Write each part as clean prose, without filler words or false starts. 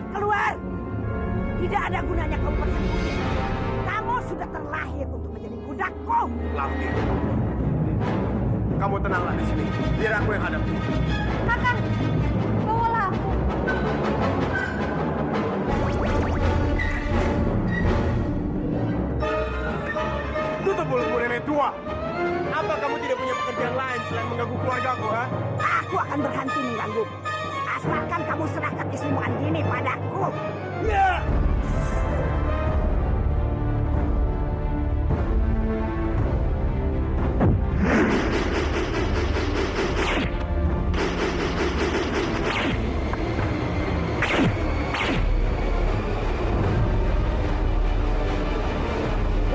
Cepat keluar! Tidak ada gunanya kamu bersembunyi. Kamu sudah terlahir untuk menjadi budakku. Lampi, kamu tenanglah di sini. Biar aku yang hadapi. Kakang, bawalah aku. Tutup mulutmu, nenek tua. Apa kamu tidak punya pekerjaan lain selain mengganggu keluargaku, ha? Aku akan berhenti mengganggu. Asalkan kamu serahkan istrimu Andini padaku. Ya!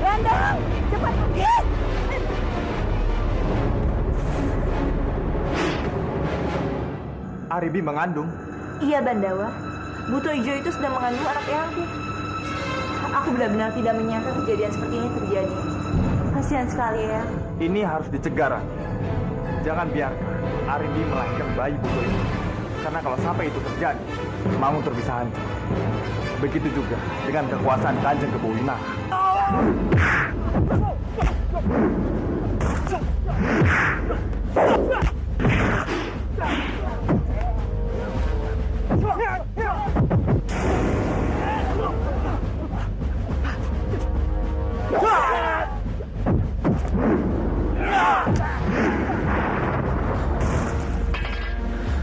Randang, cepat pergi! Aribi mengandung. Iya, Bandawa. Buto Ijo itu sedang mengandung anak Eyangku. Aku benar-benar tidak menyangka kejadian seperti ini terjadi. Kasihan sekali ya. Ini harus dicegah, Rani. Jangan biarkan Aribi melahirkan bayi Buto ini. Karena kalau sampai itu terjadi, Manguntur bisa hancur. Begitu juga dengan kekuasaan Kanjeng Kebowinara.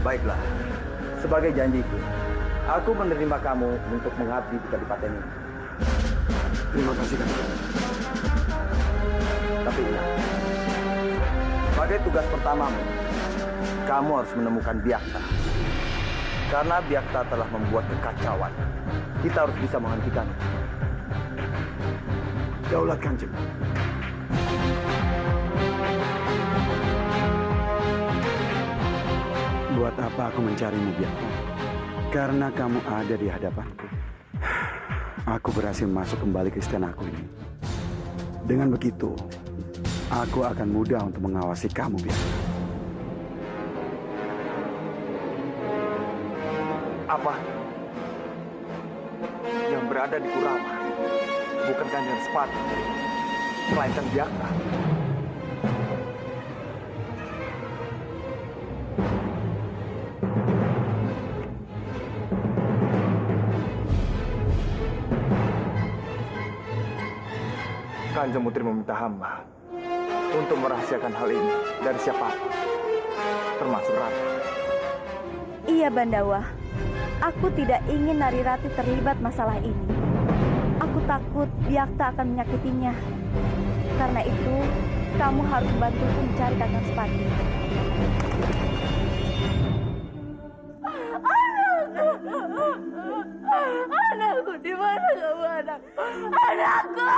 Baiklah, sebagai janjiku, aku menerima kamu untuk mengabdi di Kadipaten ini. Terima kasih, Kak. Tapi ingat, sebagai tugas pertamamu, kamu harus menemukan Byakta. Karena Byakta telah membuat kekacauan. Kita harus bisa menghentikannya. Daulat Kanjeng. Buat apa aku mencarimu, Byakta? Karena kamu ada di hadapanku. Aku berhasil masuk kembali ke istanaku ini. Dengan begitu, aku akan mudah untuk mengawasi kamu, Byakta. Apa? Yang berada di Kurawa bukan Kanjeng Respati, melainkan Byakta. Kanjeng Putri meminta hamba untuk merahasiakan hal ini dari siapapun, termasuk Ratu. Iya, Bandawa. Aku tidak ingin Narirati terlibat masalah ini. Aku takut Byakta akan menyakitinya. Karena itu, kamu harus membantuku mencari Kakang Sepati. Anakku, di mana kamu, anak? Anakku!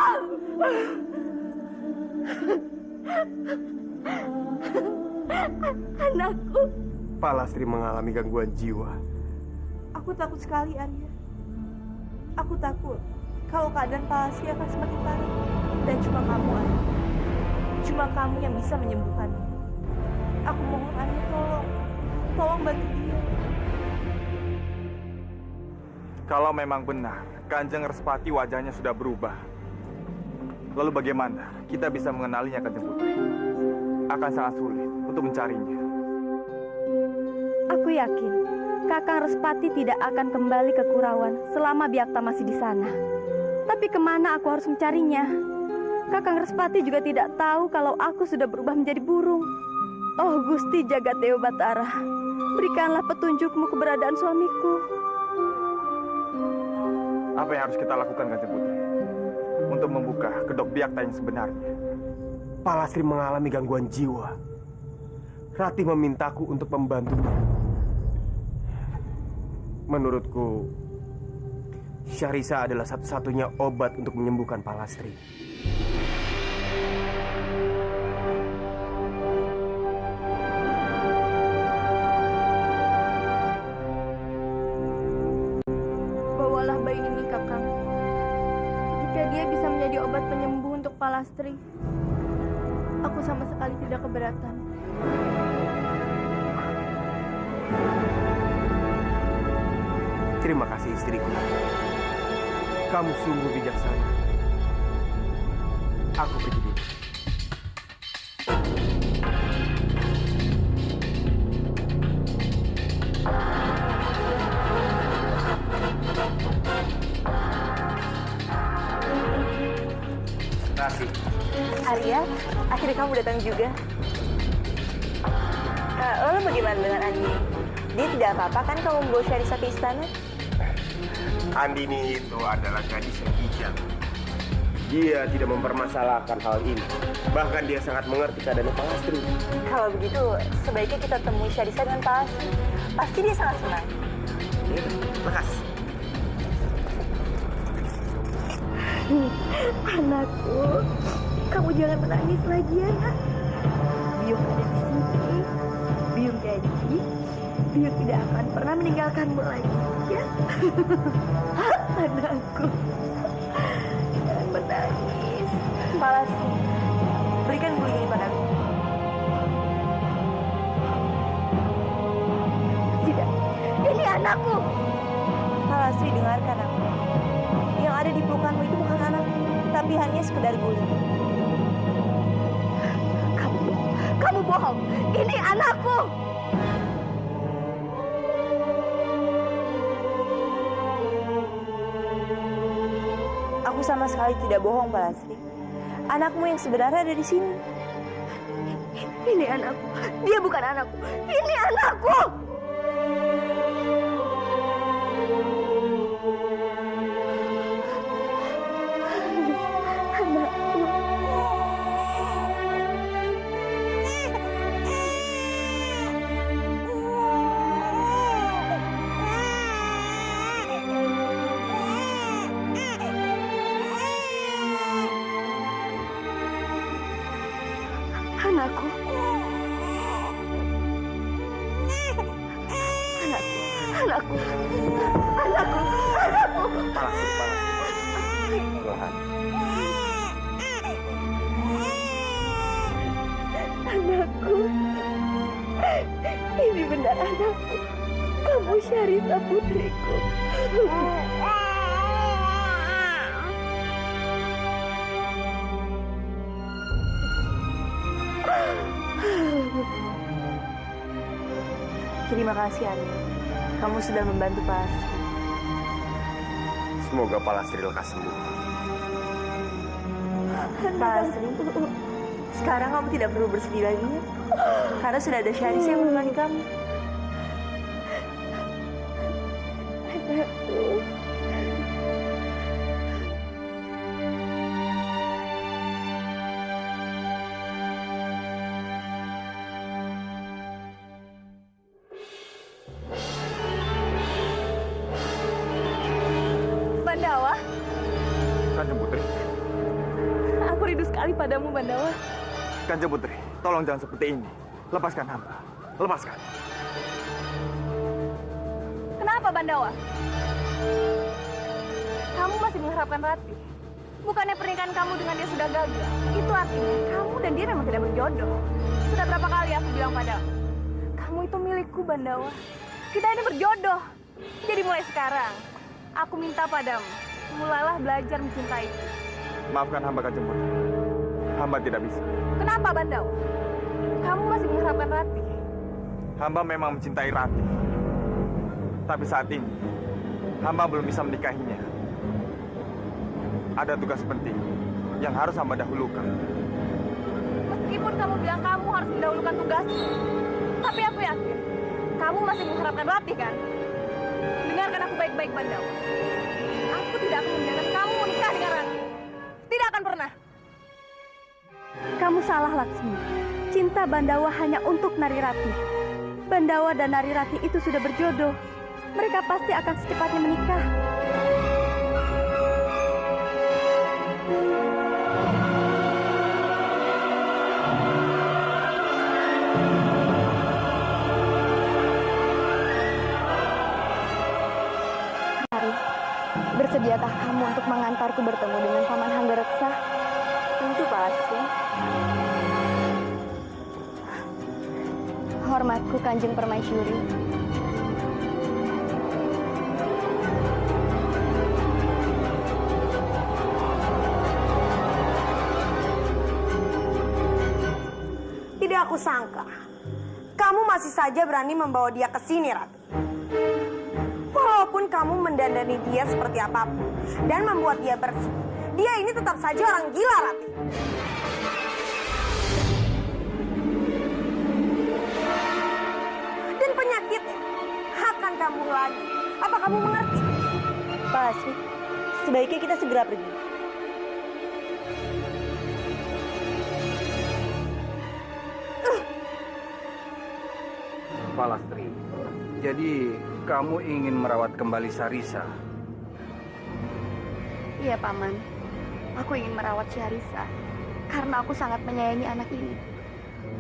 Anakku. Palastri mengalami gangguan jiwa. Aku takut sekali, Arya. Aku takut kalau keadaan Palastri akan semakin parah. Dan cuma kamu, Arya. Cuma kamu yang bisa menyembuhkannya. Aku mohon, Arya, tolong bantu dia. Kalau memang benar, Kanjeng Respati wajahnya sudah berubah. Lalu bagaimana kita bisa mengenalinya, Kanjeng Putri? Akan sangat sulit untuk mencarinya. Aku yakin Kakang Respati tidak akan kembali ke Kurawan selama Byakta masih di sana. Tapi kemana aku harus mencarinya? Kakang Respati juga tidak tahu kalau aku sudah berubah menjadi burung. Oh Gusti Jagat Dewa Batara, berikanlah petunjukmu keberadaan suamiku. Apa yang harus kita lakukan, Kanjeng Putri, untuk membuka kedok Byakta yang sebenarnya? Palastri mengalami gangguan jiwa. Ratih memintaku untuk membantunya. Menurutku, Syarisa adalah satu-satunya obat untuk menyembuhkan Palastri. Bawalah bayi ini, Kakang. Jika dia bisa menjadi obat penyembuh untuk Palastri, aku sama sekali tidak keberatan. Terima kasih istriku. Kamu sungguh bijaksana. Aku pergi dulu. Rati. Arya, akhirnya kamu datang juga. Lalu bagaimana dengan Andi? Dia tidak apa-apa kan kamu membawa Syarisa ke istana? Andini itu adalah gadis yang bijak. Dia tidak mempermasalahkan hal ini. Bahkan dia sangat mengerti keadaan Pak Lastri. Kalau begitu, sebaiknya kita temui Syarisa dengan Pak Lastri. Pasti dia sangat senang. Ya, makasih. Anakku, kamu jangan menangis lagi ya, nak. Biung ada di sini. Biung janji, Biung tidak akan pernah meninggalkanmu lagi, ya. Anakku, jangan menangis. Palasi, berikan bulu ini padaku. Tidak, ini anakku. Palasi, dengarkan aku. Yang ada di pelukanmu itu bukan anakku, tapi hanya sekedar guling. Kamu bohong. Ini anakku. Aku sama sekali tidak bohong, Pak Lastri. Anakmu yang sebenarnya ada di sini. Ini anakku. Dia bukan anakku. Ini anakku. Anakku. Anakku. Palastri. Perlahan. Anakku. Ini benar anakku. Kamu Syarisa putriku. Terima kasih, Ari. Kamu sudah membantu Pak Lastri. Semoga Pak Lastri lekas sembuh. Pak Lastri, sekarang kamu tidak perlu bersedih lagi, ya? Karena sudah ada Syarisa yang menemani kamu. Anakku. Bandawa, Kanjeng Putri. aku rindu sekali padamu, Bandawa. Kanjeng Putri, tolong jangan seperti ini. Lepaskan hamba. Lepaskan. Kenapa, Bandawa? Kamu masih mengharapkan Rati. Bukannya pernikahan kamu dengan dia sudah gagal. Itu artinya kamu dan dia memang tidak berjodoh. Sudah berapa kali aku bilang padamu, kamu itu milikku, Bandawa. Kita ini berjodoh. Jadi mulai sekarang, aku minta padamu, mulailah belajar mencintai. Maafkan hamba, Kanjeng Putri. Hamba tidak bisa. Kenapa, Bandawa? Kamu masih mengharapkan Rati. Hamba memang mencintai Rati. Tapi saat ini, hamba belum bisa menikahinya. Ada tugas penting yang harus hamba dahulukan. Meskipun kamu bilang kamu harus mendahulukan tugasmu, tapi aku yakin kamu masih mengharapkan Rati, kan? Dengarkan aku baik-baik, Bandawa. Aku tidak akan membiarkan kamu menikah dengan Rati. Tidak akan pernah. Kamu salah, Laksmi. Cinta Bandawa hanya untuk Nari Rati. Bandawa dan Nari Rati itu sudah berjodoh. Mereka pasti akan secepatnya menikah. Nari, bersediakah kamu untuk mengantarku bertemu dengan Paman Hanggareksa? Tentu, Pak Lastri. Hormatku, Kanjeng Permaisuri. aku sangka, kamu masih saja berani membawa dia ke sini, Rati. Walaupun kamu mendandani dia seperti apapun dan membuat dia bersih, dia ini tetap saja orang gila, Rati. Dan penyakitnya akan kambuh lagi. Apa kamu mengerti? Pak Lasri, sebaiknya kita segera pergi. Pak Lastri, jadi kamu ingin merawat kembali Sarisa? Iya, Paman. Aku ingin merawat Syarisa karena aku sangat menyayangi anak ini.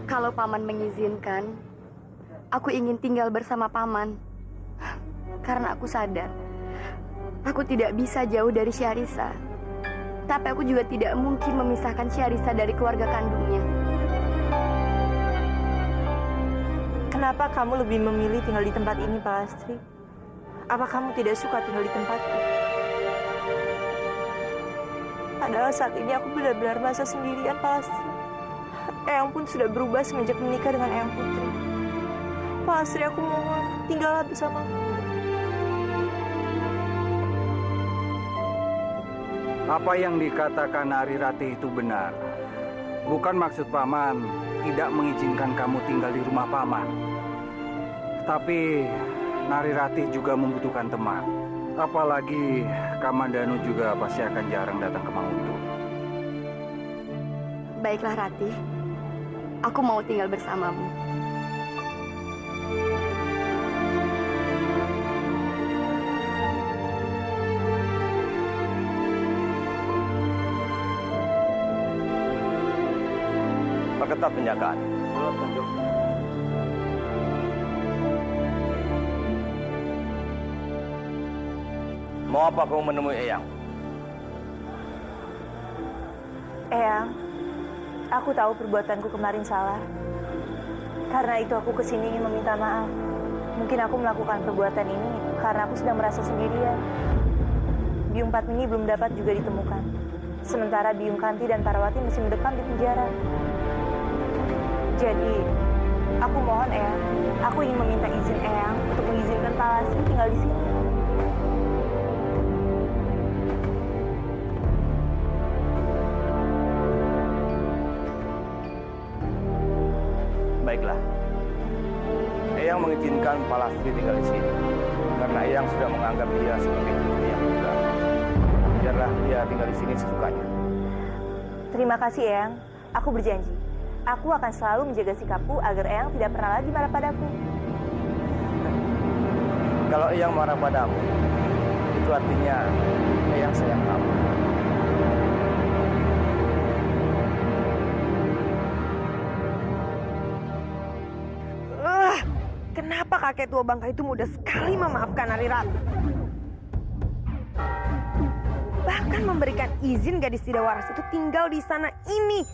Kalau Paman mengizinkan, aku ingin tinggal bersama Paman. Karena aku sadar, aku tidak bisa jauh dari Syarisa. Tapi aku juga tidak mungkin memisahkan Syarisa dari keluarga kandungnya. Kenapa kamu lebih memilih tinggal di tempat ini, Pak Lastri? Apa kamu tidak suka tinggal di tempatku? Padahal saat ini aku benar-benar merasa sendirian, Pak Lastri. Eyang pun sudah berubah semenjak menikah dengan Eyang Putri. Pak Lastri, aku mohon, tinggallah bersamaku. Apa yang dikatakan Ari Ratih itu benar. Bukan maksud Paman tidak mengizinkan kamu tinggal di rumah Paman. Tapi Nari Ratih juga membutuhkan teman. Apalagi Kamandanu juga pasti akan jarang datang ke Manguntu. Baiklah, Ratih. Aku mau tinggal bersamamu. Perketat penjagaan. Mau apa kamu menemui Eyang? Eyang, aku tahu perbuatanku kemarin salah. Karena itu aku kesini ingin meminta maaf. Mungkin aku melakukan perbuatan ini karena aku sedang merasa sendirian. Biung Padmini belum dapat juga ditemukan. Sementara Biung Kanti dan Parawati masih mendekam di penjara. Jadi, aku mohon Eyang, aku ingin meminta izin Eyang untuk mengizinkan Pak Lasri tinggal di sini. Baiklah. Eyang mengizinkan Pak Lastri tinggal di sini. Karena Eyang sudah menganggap dia sebagai putri yang muda. Biarlah dia tinggal di sini sesukanya. Terima kasih Eyang, aku berjanji. Aku akan selalu menjaga sikapku agar Eyang tidak pernah lagi marah padaku. Kalau Eyang marah padamu, itu artinya Eyang sayang kamu. Kenapa kakek tua bangka itu mudah sekali memaafkan Ari Ratih? Bahkan memberikan izin gadis tidak waras itu tinggal di sana ini.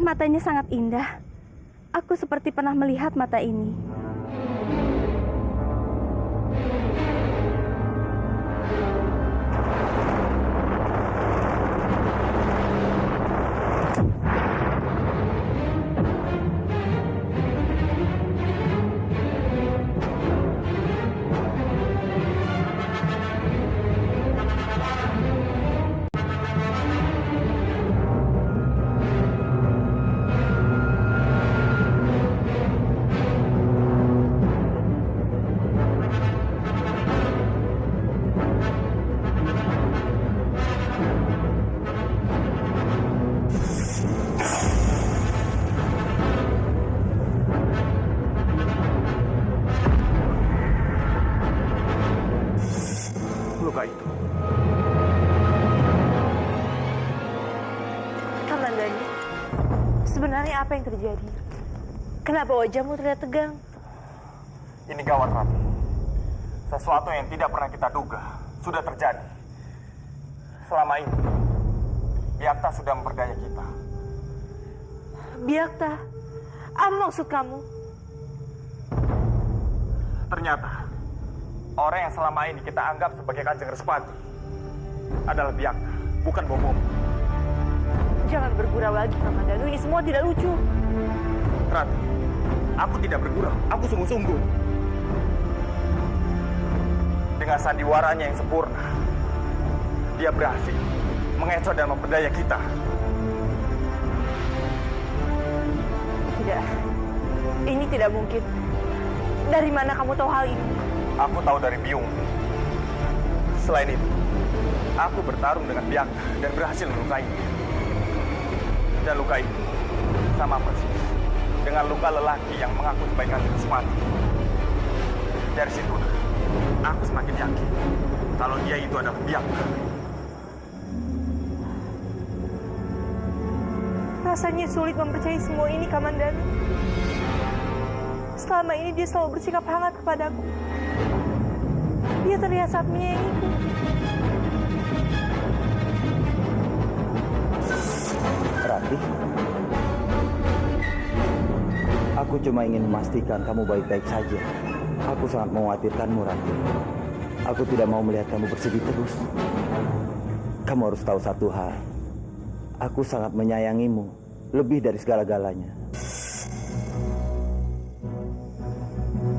Matanya sangat indah. Aku seperti pernah melihat mata ini. Sebenarnya apa yang terjadi? Kenapa wajahmu terlihat tegang? Ini gawat, Rati. Sesuatu yang tidak pernah kita duga sudah terjadi. Selama ini, Biakta sudah memperdaya kita. Biakta? Apa maksud kamu? Ternyata, orang yang selama ini kita anggap sebagai Kanjeng Respati adalah Biakta, bukan Bobomu. Jangan bergurau lagi, Kamandanu. Ini semua tidak lucu. Rati, aku tidak bergurau. Aku sungguh-sungguh. Dengan sandiwaranya yang sempurna, dia berhasil mengecoh dan memperdaya kita. Tidak. Ini tidak mungkin. Dari mana kamu tahu hal ini? Aku tahu dari Biung. Selain itu, aku bertarung dengan Biakta dan berhasil melukainya. Dan luka itu sama persis dengan luka lelaki yang mengaku sebagai Kanjeng Respati. Dari situ, aku semakin yakin kalau dia itu adalah Biakta. Rasanya sulit mempercayai semua ini, Kamandanu. Selama ini dia selalu bersikap hangat kepadaku. Dia terlihat sangat menyayangiku. Rati, aku cuma ingin memastikan kamu baik-baik saja. Aku sangat mengkhawatirkanmu, Rati. Aku tidak mau melihat kamu bersedih terus. Kamu harus tahu satu hal. Aku sangat menyayangimu, lebih dari segala-galanya.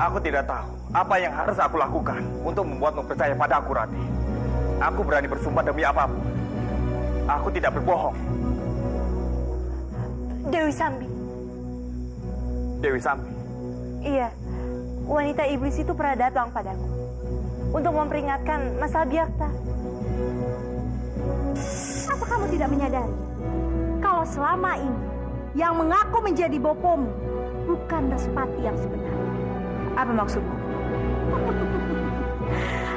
Aku tidak tahu apa yang harus aku lakukan untuk membuatmu percaya pada aku, Rati. Aku berani bersumpah demi apapun. Aku tidak berbohong. Dewi Sambi. Dewi Sambi? Iya. Wanita iblis itu pernah datang padaku untuk memperingatkan masalah Biakta. Apa kamu tidak menyadari kalau selama ini yang mengaku menjadi bopomu bukan Respati yang sebenarnya? Apa maksudmu?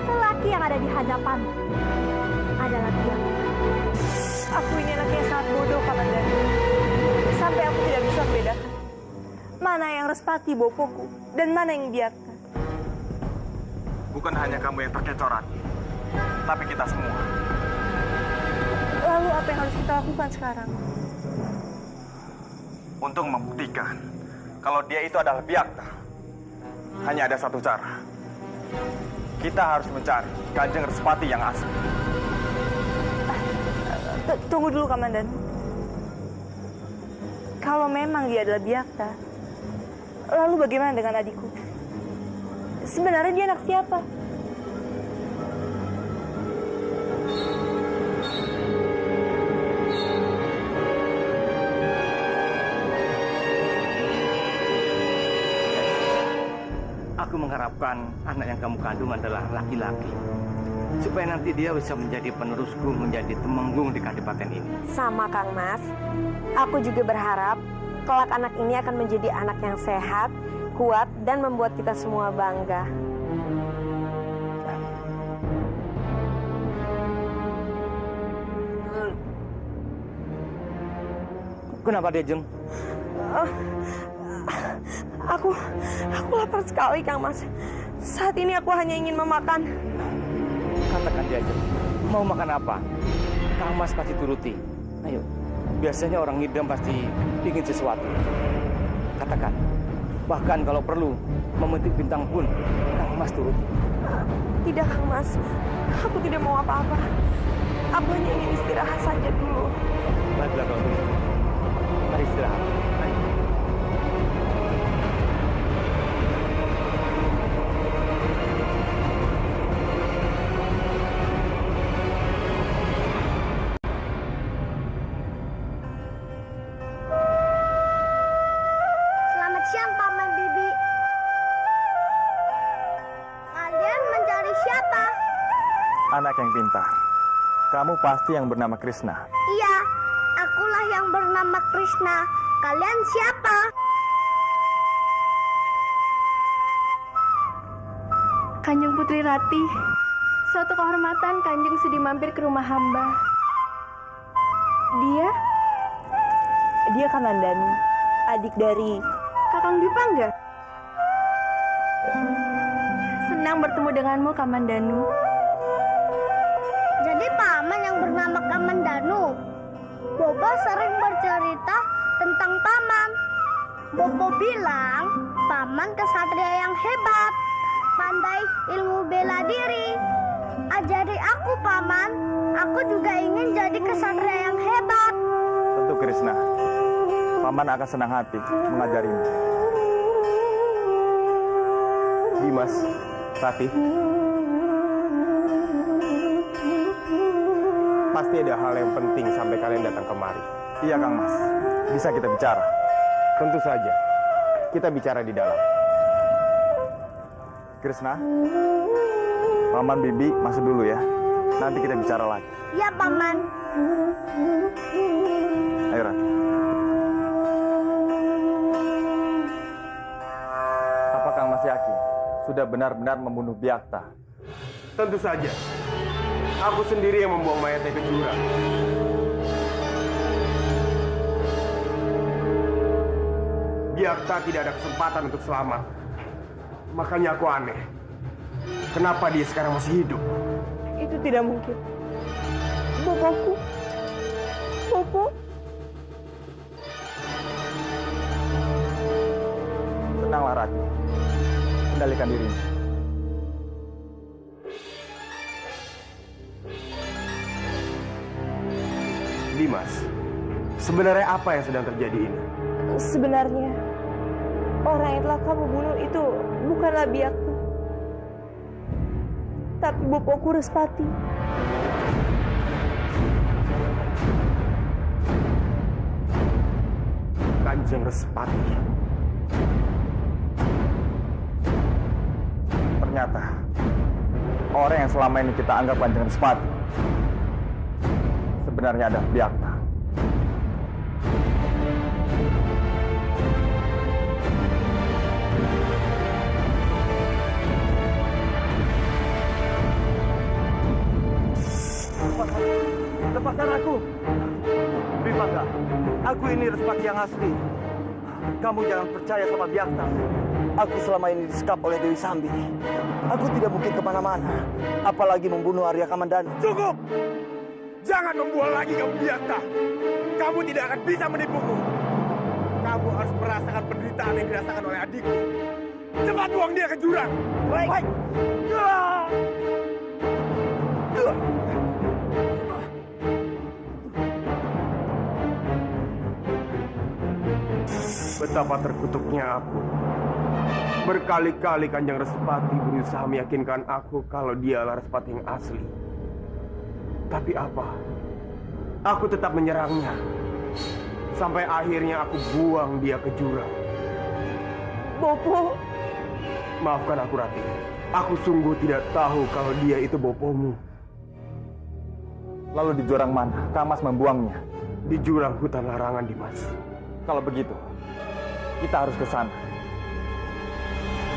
Lelaki yang ada di hadapan adalah dia. Aku ini laki yang sangat bodoh, Kamandanu. Sampai aku tidak bisa membedakan mana yang Respati bopoku dan mana yang Biakta. Bukan hanya kamu yang terkecoh, Rati, tapi kita semua. Lalu apa yang harus kita lakukan sekarang? Untuk membuktikan kalau dia itu adalah Biakta, hanya ada satu cara. Kita harus mencari Kanjeng Respati yang asli. Tunggu dulu, Kamandanu. Kalau memang dia adalah Biakta, lalu bagaimana dengan adikku? Sebenarnya dia anak siapa? Aku mengharapkan anak yang kamu kandung adalah laki-laki, supaya nanti dia bisa menjadi penerusku, menjadi temenggung di kadipaten ini. Sama, Kang Mas. Aku juga berharap kelak anak ini akan menjadi anak yang sehat, kuat, dan membuat kita semua bangga. Kenapa dia, Jeng? Aku lapar sekali, Kang Mas. Saat ini aku hanya ingin memakan. Katakan dia, Jeng. Mau makan apa? Kang Mas pasti turuti. Ayo. Biasanya orang ngidam pasti ingin sesuatu. Katakan. Bahkan kalau perlu, memetik bintang pun, Kang Mas turuti. Tidak, Kang Mas. Aku tidak mau apa-apa. Aku hanya ingin istirahat saja dulu. Baiklah kalau begitu. Mari istirahat. Ayo. Selamat siang, Paman Bibi. Kalian mencari siapa? Anak yang pintar. Kamu pasti yang bernama Krishna. Iya, akulah yang bernama Krishna. Kalian siapa? Kanjeng Putri Rati, suatu kehormatan Kanjeng sudi mampir ke rumah hamba. Dia? Dia Kamandanu, adik dari Kakang Dipangga. Senang bertemu denganmu, Kamandanu. Jadi paman yang bernama Kamandanu. Bobo sering bercerita tentang paman. Bobo bilang paman kesatria yang hebat, pandai ilmu bela diri. Ajari aku paman, aku juga ingin jadi kesatria yang hebat. Tentu Krishna, paman akan senang hati mengajarimu. Dimas, Rati, pasti ada hal yang penting sampai kalian datang kemari. Iya Kang Mas, bisa kita bicara? Tentu saja, kita bicara di dalam. Krishna, Paman Bibi masuk dulu ya. Nanti kita bicara lagi. Ya paman. Ayo Rati. Apa Kang Mas yakin sudah benar-benar membunuh Byakta? Tentu saja. Aku sendiri yang membuang mayatnya ke jurang. Byakta tidak ada kesempatan untuk selamat. Makanya aku aneh. Kenapa dia sekarang masih hidup? itu tidak mungkin. Bopoku. Bopo. Tenanglah Rati. Kendalikan dirimu. Dimas, sebenarnya apa yang sedang terjadi ini? Sebenarnya, orang yang telah kamu bunuh itu bukanlah Byakta, tapi Bopoku Respati. Kanjeng Respati. Ternyata, orang yang selama ini kita anggap Kanjeng Respati sebenarnya ada Byakta. Lepaskan aku. Bimangga, aku ini Respati yang asli. Kamu jangan percaya sama Byakta. Aku selama ini disekap oleh Dewi Sambi. Aku tidak mungkin kemana-mana, apalagi membunuh Arya Kamandanu. Cukup! Jangan membual lagi kamu Byakta. Kamu tidak akan bisa menipuku. Kamu harus merasakan penderitaan yang dirasakan oleh adikku. Cepat buang dia ke jurang. Baik. Betapa terkutuknya aku. Berkali-kali Kanjeng Respati berusaha meyakinkan aku kalau dia adalah Respati yang asli. Tapi apa? Aku tetap menyerangnya. Sampai akhirnya aku buang dia ke jurang. Bopo. Maafkan aku, Rati. Aku sungguh tidak tahu kalau dia itu bopomu. Lalu di jurang mana Kang Mas membuangnya? Di jurang hutan larangan, Dimas. Kalau begitu, kita harus ke sana.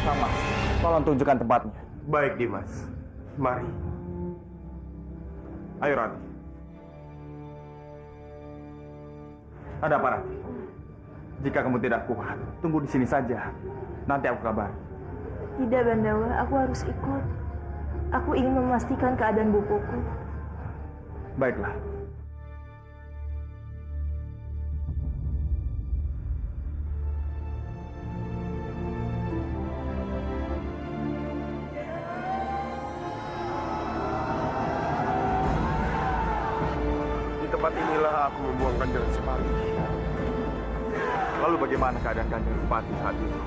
Kang Mas, tolong tunjukkan tempatnya. Baik, Dimas. Mari. Ayo, Rati. Ada apa, Rati? Jika kamu tidak kuat, tunggu di sini saja. Nanti aku kabari. Tidak, Bandawa. Aku harus ikut. Aku ingin memastikan keadaan Bopoku. Baiklah. Di tempat inilah aku membuang Kanjeng Respati. Lalu bagaimana keadaan Kanjeng Respati saat itu?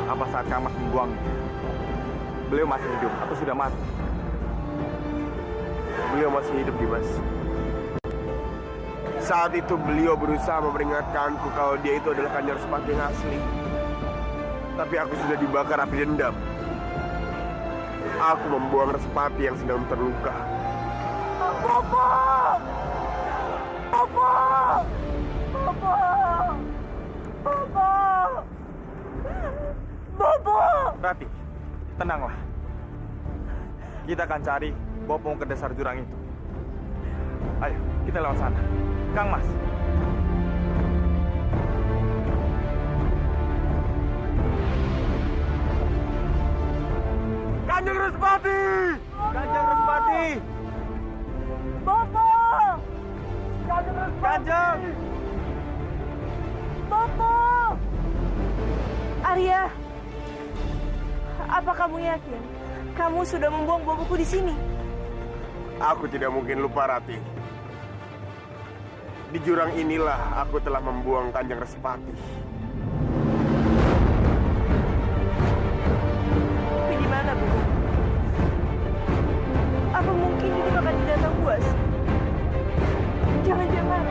Apa saat Kang Mas membuangnya? Beliau masih hidup atau sudah mati? Beliau masih hidup, Dimas. Saat itu beliau berusaha memperingatkanku kalau dia itu adalah Kanjeng Respati yang asli. Tapi aku sudah dibakar api dendam. Aku membuang Respati yang sedang terluka. Bopo! Bopo! Bopo! Bopo! Bopo! Rati, tenanglah. Kita akan cari Bopong ke dasar jurang itu. Ayo, kita lewat sana. Kang Mas. Kanjeng Respati! Kanjeng Respati! Bopo! Kanjeng! Bopo! Arya, apa kamu yakin kamu sudah membuang boboku di sini? Aku tidak mungkin lupa, Ratih. Di jurang inilah aku telah membuang Kanjeng Respati. Tapi di mana, Bu? Apa mungkin itu akan datang buas? Jangan-jangan.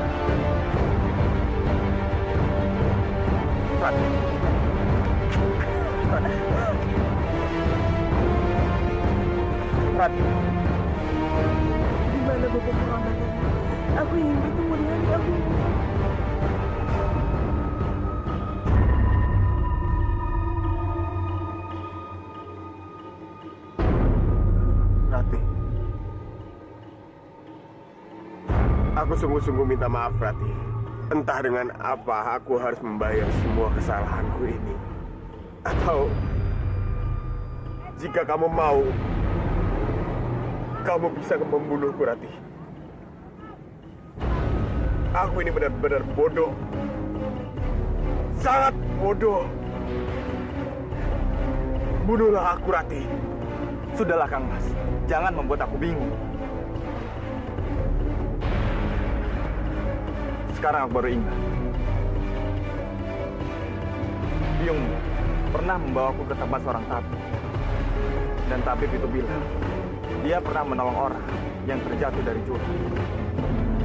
Ratih. Ratih. Di mana Bopo Muhammad? Aku ingin bertemu dengan kamu. Ratih. Aku sungguh-sungguh minta maaf, Ratih. Entah dengan apa aku harus membayar semua kesalahanku ini. Atau jika kamu mau, kamu bisa membunuhku, Ratih. Aku ini benar-benar bodoh. Sangat bodoh. Bunuhlah aku, Ratih. Sudahlah Kang Mas, jangan membuat aku bingung. Sekarang aku baru ingat. Biung pernah membawaku ke tempat seorang tabib. Dan tabib itu bilang, dia pernah menolong orang yang terjatuh dari jurang.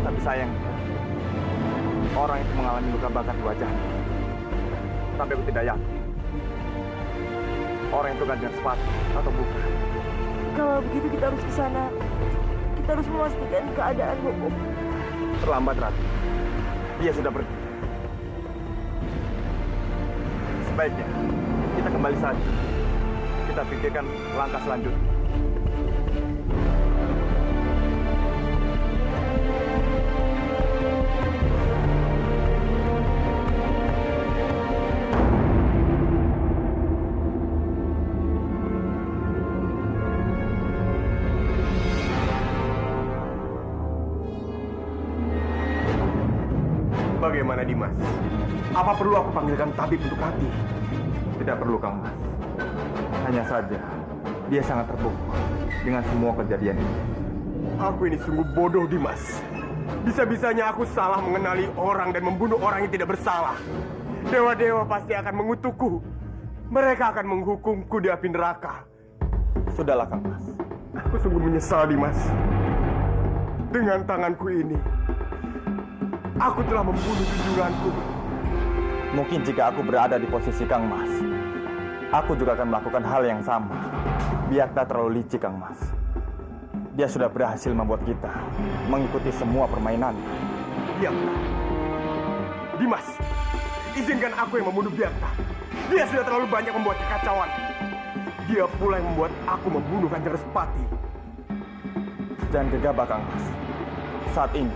Tapi sayangnya, orang itu mengalami luka bakar di wajahnya. Tapi aku tidak yakin. Orang itu Kanjeng Respati atau bukan. Kalau begitu kita harus ke sana. Kita harus memastikan keadaan Bopo. Terlambat, Ratih. Dia sudah pergi. Sebaiknya kita kembali saja. Kita pikirkan langkah selanjutnya. Bagaimana, Dimas? Apa perlu aku panggilkan tabib untuk Ratih? Tidak perlu, Kang Mas. Hanya saja, dia sangat terpukul dengan semua kejadian ini. Aku ini sungguh bodoh, Dimas. Bisa-bisanya aku salah mengenali orang dan membunuh orang yang tidak bersalah. Dewa-dewa pasti akan mengutukku. Mereka akan menghukumku di api neraka. Sudahlah, Kang Mas. Aku sungguh menyesal, Dimas. Dengan tanganku ini, aku telah membunuh junjunganku. Mungkin jika aku berada di posisi Kang Mas, aku juga akan melakukan hal yang sama. Biakta terlalu licik, Kang Mas. Dia sudah berhasil membuat kita mengikuti semua permainan. Biakta. Dimas, izinkan aku yang membunuh Biakta. Dia sudah terlalu banyak membuat kekacauan. Dia pula yang membuat aku membunuh Kanjeng Respati. Jangan gegabah, Kang Mas. Saat ini,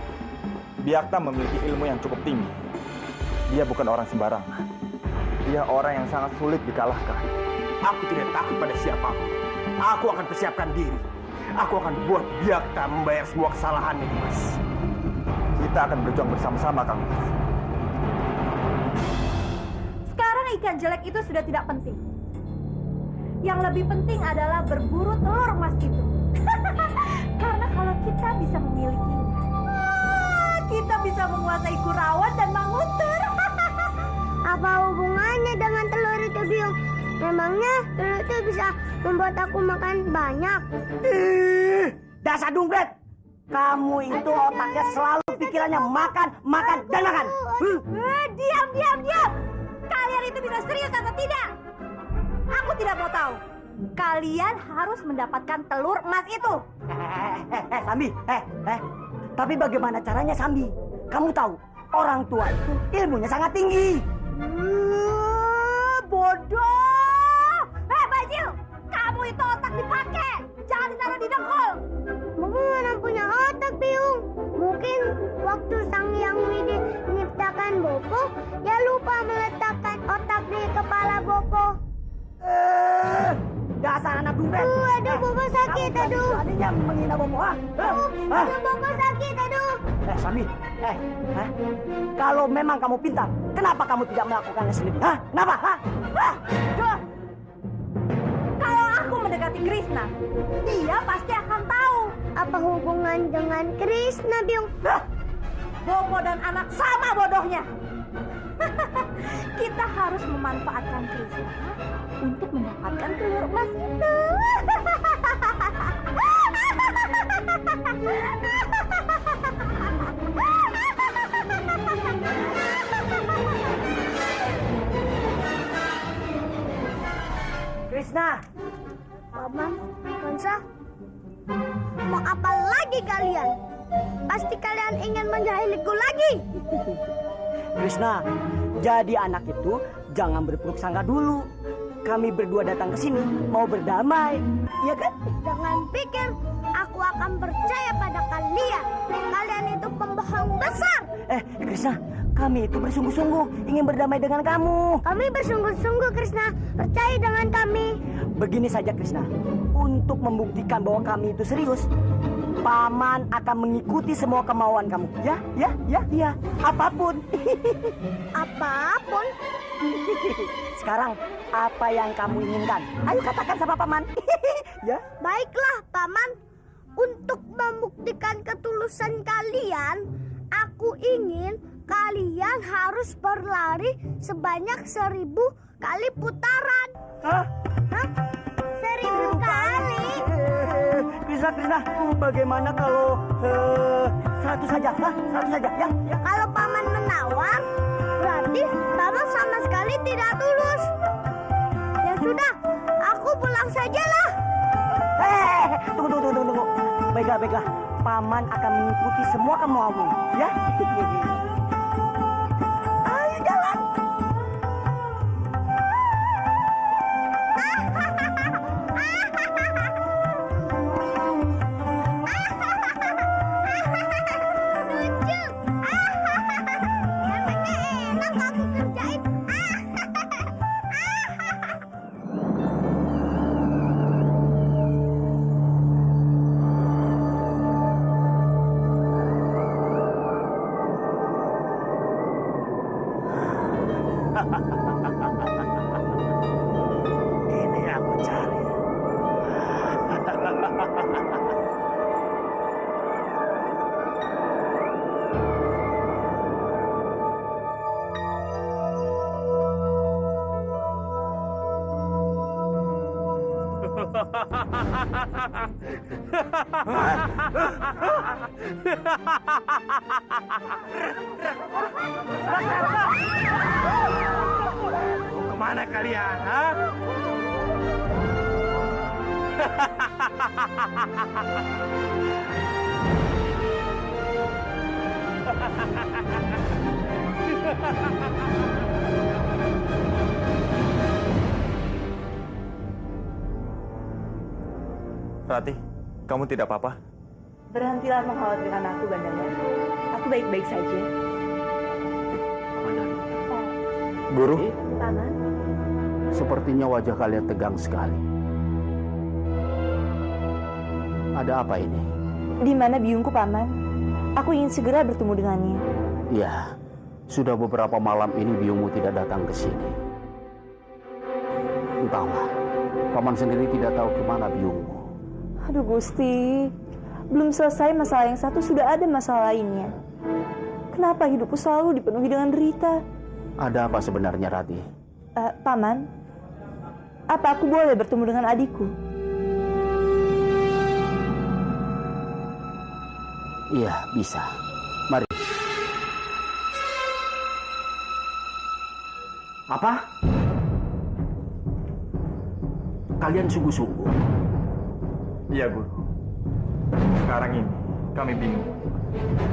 Biakta memiliki ilmu yang cukup tinggi. Dia bukan orang sembarangan. Dia orang yang sangat sulit dikalahkan. Aku tidak takut pada siapapun. Aku akan persiapkan diri. Aku akan buat Biakta membayar semua kesalahannya, Dimas. Kita akan berjuang bersama-sama, Kang Mas. Sekarang ikan jelek itu sudah tidak penting. Yang lebih penting adalah berburu telur emas itu. Karena kalau kita bisa memilikinya, kita bisa menguasai Kurawan dan Manguntur. Apa hubungannya dengan telur itu, Biung? Memangnya telur itu bisa membuat aku makan banyak? Dasar dompet! Kamu itu otaknya selalu pikirannya makan, makan, dan makan. Diam! Kalian itu bisa serius atau tidak? Aku tidak mau tahu. Kalian harus mendapatkan telur emas itu. Sambi, tapi bagaimana caranya, Sambi? Kamu tahu, orang tua itu ilmunya sangat tinggi. Bodoh! Bajil! Kamu itu otak dipakai. Jangan ditaruh di dengkul. Bopo mana punya otak, Biung? Mungkin waktu Sang Hyang Widi menciptakan Bopo, dia lupa meletakkan otak di kepala Bopo. Dasar anak dompet. Aduh, Bobo sakit, aduh. Adanya menghina Bobo, ha? Aduh, Bobo sakit, aduh. Sami, kalau memang kamu pintar, kenapa kamu tidak melakukannya sendiri? Hah? Kenapa? Don, kalau aku mendekati Krishna, dia pasti akan tahu. Apa hubungan dengan Krishna, Biung? Bobo dan anak sama bodohnya. Kita harus memanfaatkan Krishna untuk mendapatkan telur emas itu. Krishna, Paman, Kansa, mau apa lagi kalian? Pasti kalian ingin menjahiliku lagi. Krishna, jadi anak itu jangan berpuruk sangka dulu. Kami berdua datang ke sini mau berdamai, iya kan? Jangan pikir aku akan percaya pada kalian. Kalian itu pembohong besar. Krishna, kami itu bersungguh-sungguh ingin berdamai dengan kamu. Kami bersungguh-sungguh, Krishna. Percaya dengan kami. Begini saja, Krishna. Untuk membuktikan bahwa kami itu serius, Paman akan mengikuti semua kemauan kamu. Ya. Apapun. Apapun? Sekarang, apa yang kamu inginkan? Ayo katakan sama Paman. Ya. Baiklah, Paman. Untuk membuktikan ketulusan kalian, aku ingin kalian harus berlari sebanyak 1000 kali putaran. Hah? 1000 kali? Krishna, bagaimana kalau 100 saja? 100 saja, ya? Kalau Paman menawar, berarti Paman sama sekali tidak tulus. Ya sudah, aku pulang sajalah. Tunggu. Baiklah. Paman akan mengikuti semua kemauanmu, ya? Ayo jalan. Lucu. Emangnya enak aku kerjain. Ini aku cari. Kemana kalian, ha? Rati, kamu tidak apa-apa? Berhentilah mengkhawatirkan aku, Bandana. Aku baik-baik saja. Guru, Paman, sepertinya wajah kalian tegang sekali. Ada apa ini? di mana biungku, Paman? Aku ingin segera bertemu dengannya. Ya, sudah beberapa malam ini biungmu tidak datang ke sini. Entahlah, Paman sendiri tidak tahu kemana biungmu. Aduh Gusti, belum selesai masalah yang satu, sudah ada masalah lainnya. Kenapa hidupku selalu dipenuhi dengan derita? Ada apa sebenarnya, Rati? Paman, apa aku boleh bertemu dengan adikku? Iya, bisa. Mari. Apa? Kalian sungguh-sungguh? Iya, Guru. Sekarang ini kami bingung.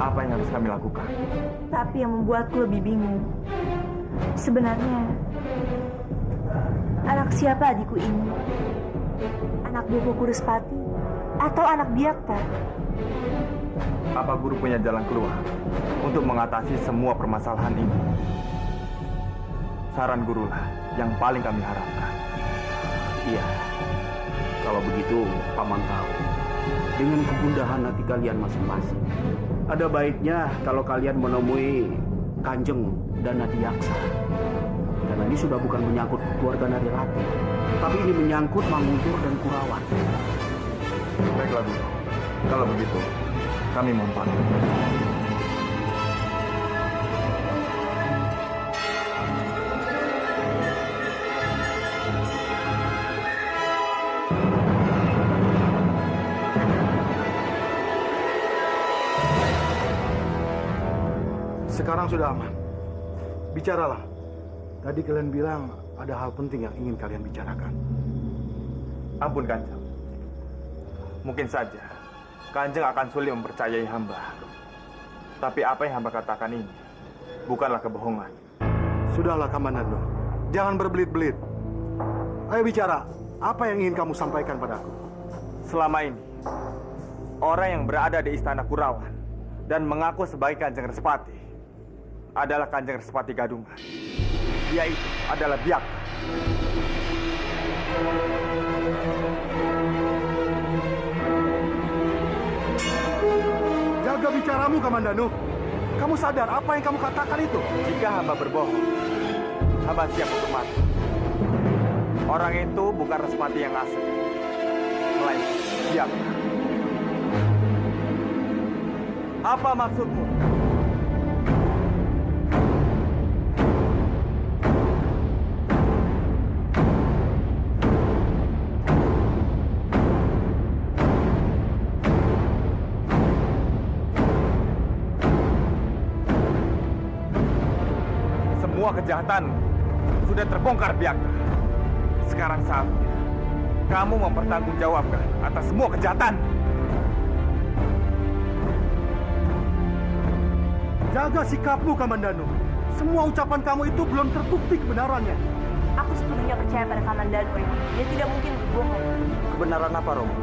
Apa yang harus kami lakukan? Tapi yang membuatku lebih bingung, sebenarnya anak siapa adikku ini? Anak Bobo Kurespati atau anak Biakta? Apa Guru punya jalan keluar untuk mengatasi semua permasalahan ini? Saran Guru lah yang paling kami harapkan. Iya, Kalau begitu, Paman tahu. Dengan kegundahan hati kalian masing-masing, ada baiknya kalau kalian menemui Kanjeng dan Nadiyaksa. Karena ini sudah bukan menyangkut keluarga Narirati, tapi ini menyangkut Manguntur dan Kurawan. Baiklah, Guru. Kalau begitu, kami mohon pamit. Sekarang sudah aman. Bicaralah. Tadi kalian bilang ada hal penting yang ingin kalian bicarakan. Ampun, Kanjeng. Mungkin saja Kanjeng akan sulit mempercayai hamba. Tapi apa yang hamba katakan ini bukanlah kebohongan. Sudahlah, Kamandanu. Jangan berbelit-belit. Ayo bicara. Apa yang ingin kamu sampaikan padaku? Selama ini, orang yang berada di istana Kurawan dan mengaku sebagai Kanjeng Respati adalah Kanjeng Respati Gadungan. Dia itu adalah Byakta. Jaga bicaramu, Kamandanu. Kamu sadar apa yang kamu katakan itu? Jika hamba berbohong, hamba siap untuk mati. Orang itu bukan Respati yang asli, melainkan Byakta. Apa maksudmu? Semua kejahatan sudah terbongkar, Byakta. Sekarang saatnya kamu mempertanggungjawabkan atas semua kejahatan. Jaga sikapmu, Kamandanu. Semua ucapan kamu itu belum terbukti kebenarannya. Aku sepenuhnya percaya pada Kamandanu. Dia tidak mungkin berbohong. Kebenaran apa, Romo?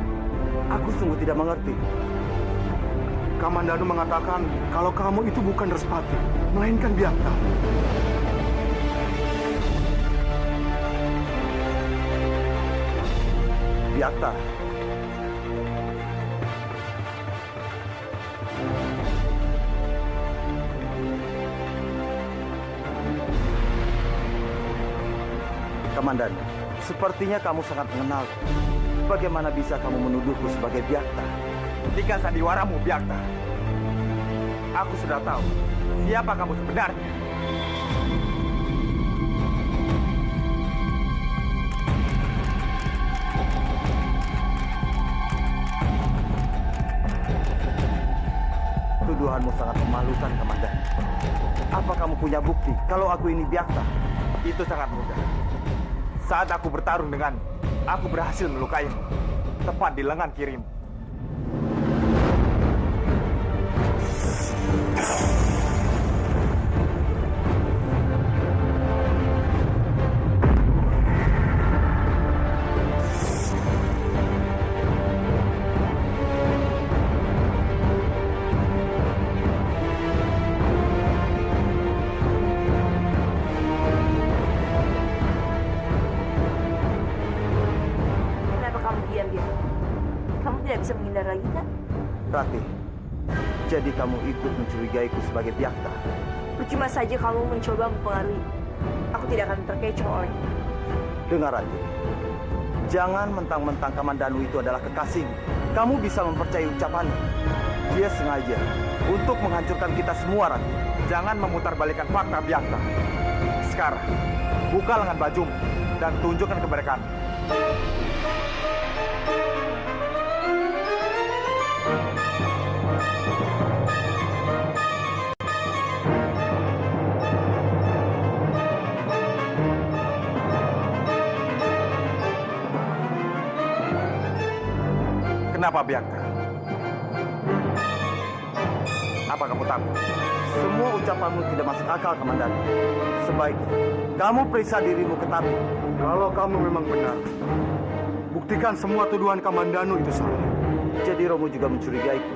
Aku sungguh tidak mengerti. Kamandanu mengatakan kalau kamu itu bukan Respati, melainkan Byakta. Byakta. Kamandanu, sepertinya kamu sangat mengenal. Bagaimana bisa kamu menuduhku sebagai Byakta? Hentikan sandiwaramu, Byakta. Aku sudah tahu siapa kamu sebenarnya. Tuduhanmu sangat memalukan, Kamandanu. Apa kamu punya bukti kalau aku ini Byakta? Itu sangat mudah. Saat aku bertarung denganmu, aku berhasil melukaimu, tepat di lengan kirimu. Bisa menghindar lagi, kan? Rati, jadi kamu ikut mencurigaiku sebagai Byakta? Percuma saja kamu mencoba mempengaruhi. Aku tidak akan terkecoh olehnya. Dengar, Rati. Jangan mentang-mentang Kamandanu itu adalah kekasihmu. Kamu bisa mempercayai ucapannya. Dia sengaja untuk menghancurkan kita semua, Rati. Jangan memutarbalikkan fakta, Byakta. Sekarang, buka lengan bajumu dan tunjukkan kepada kami. Kenapa, Byakta? Apa kamu takut? Semua ucapanmu tidak masuk akal, Kamandanu. Sebaiknya kamu periksa dirimu ke tabib. Kalau kamu memang benar, buktikan semua tuduhan Kamandanu itu salah. Jadi Romo juga mencurigaiku.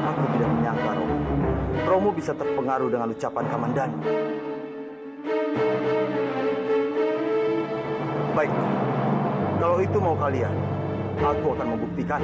Aku tidak menyangka, Romo. Romo bisa terpengaruh dengan ucapan Kamandanu. Baik, kalau itu mau kalian, Aku akan membuktikan.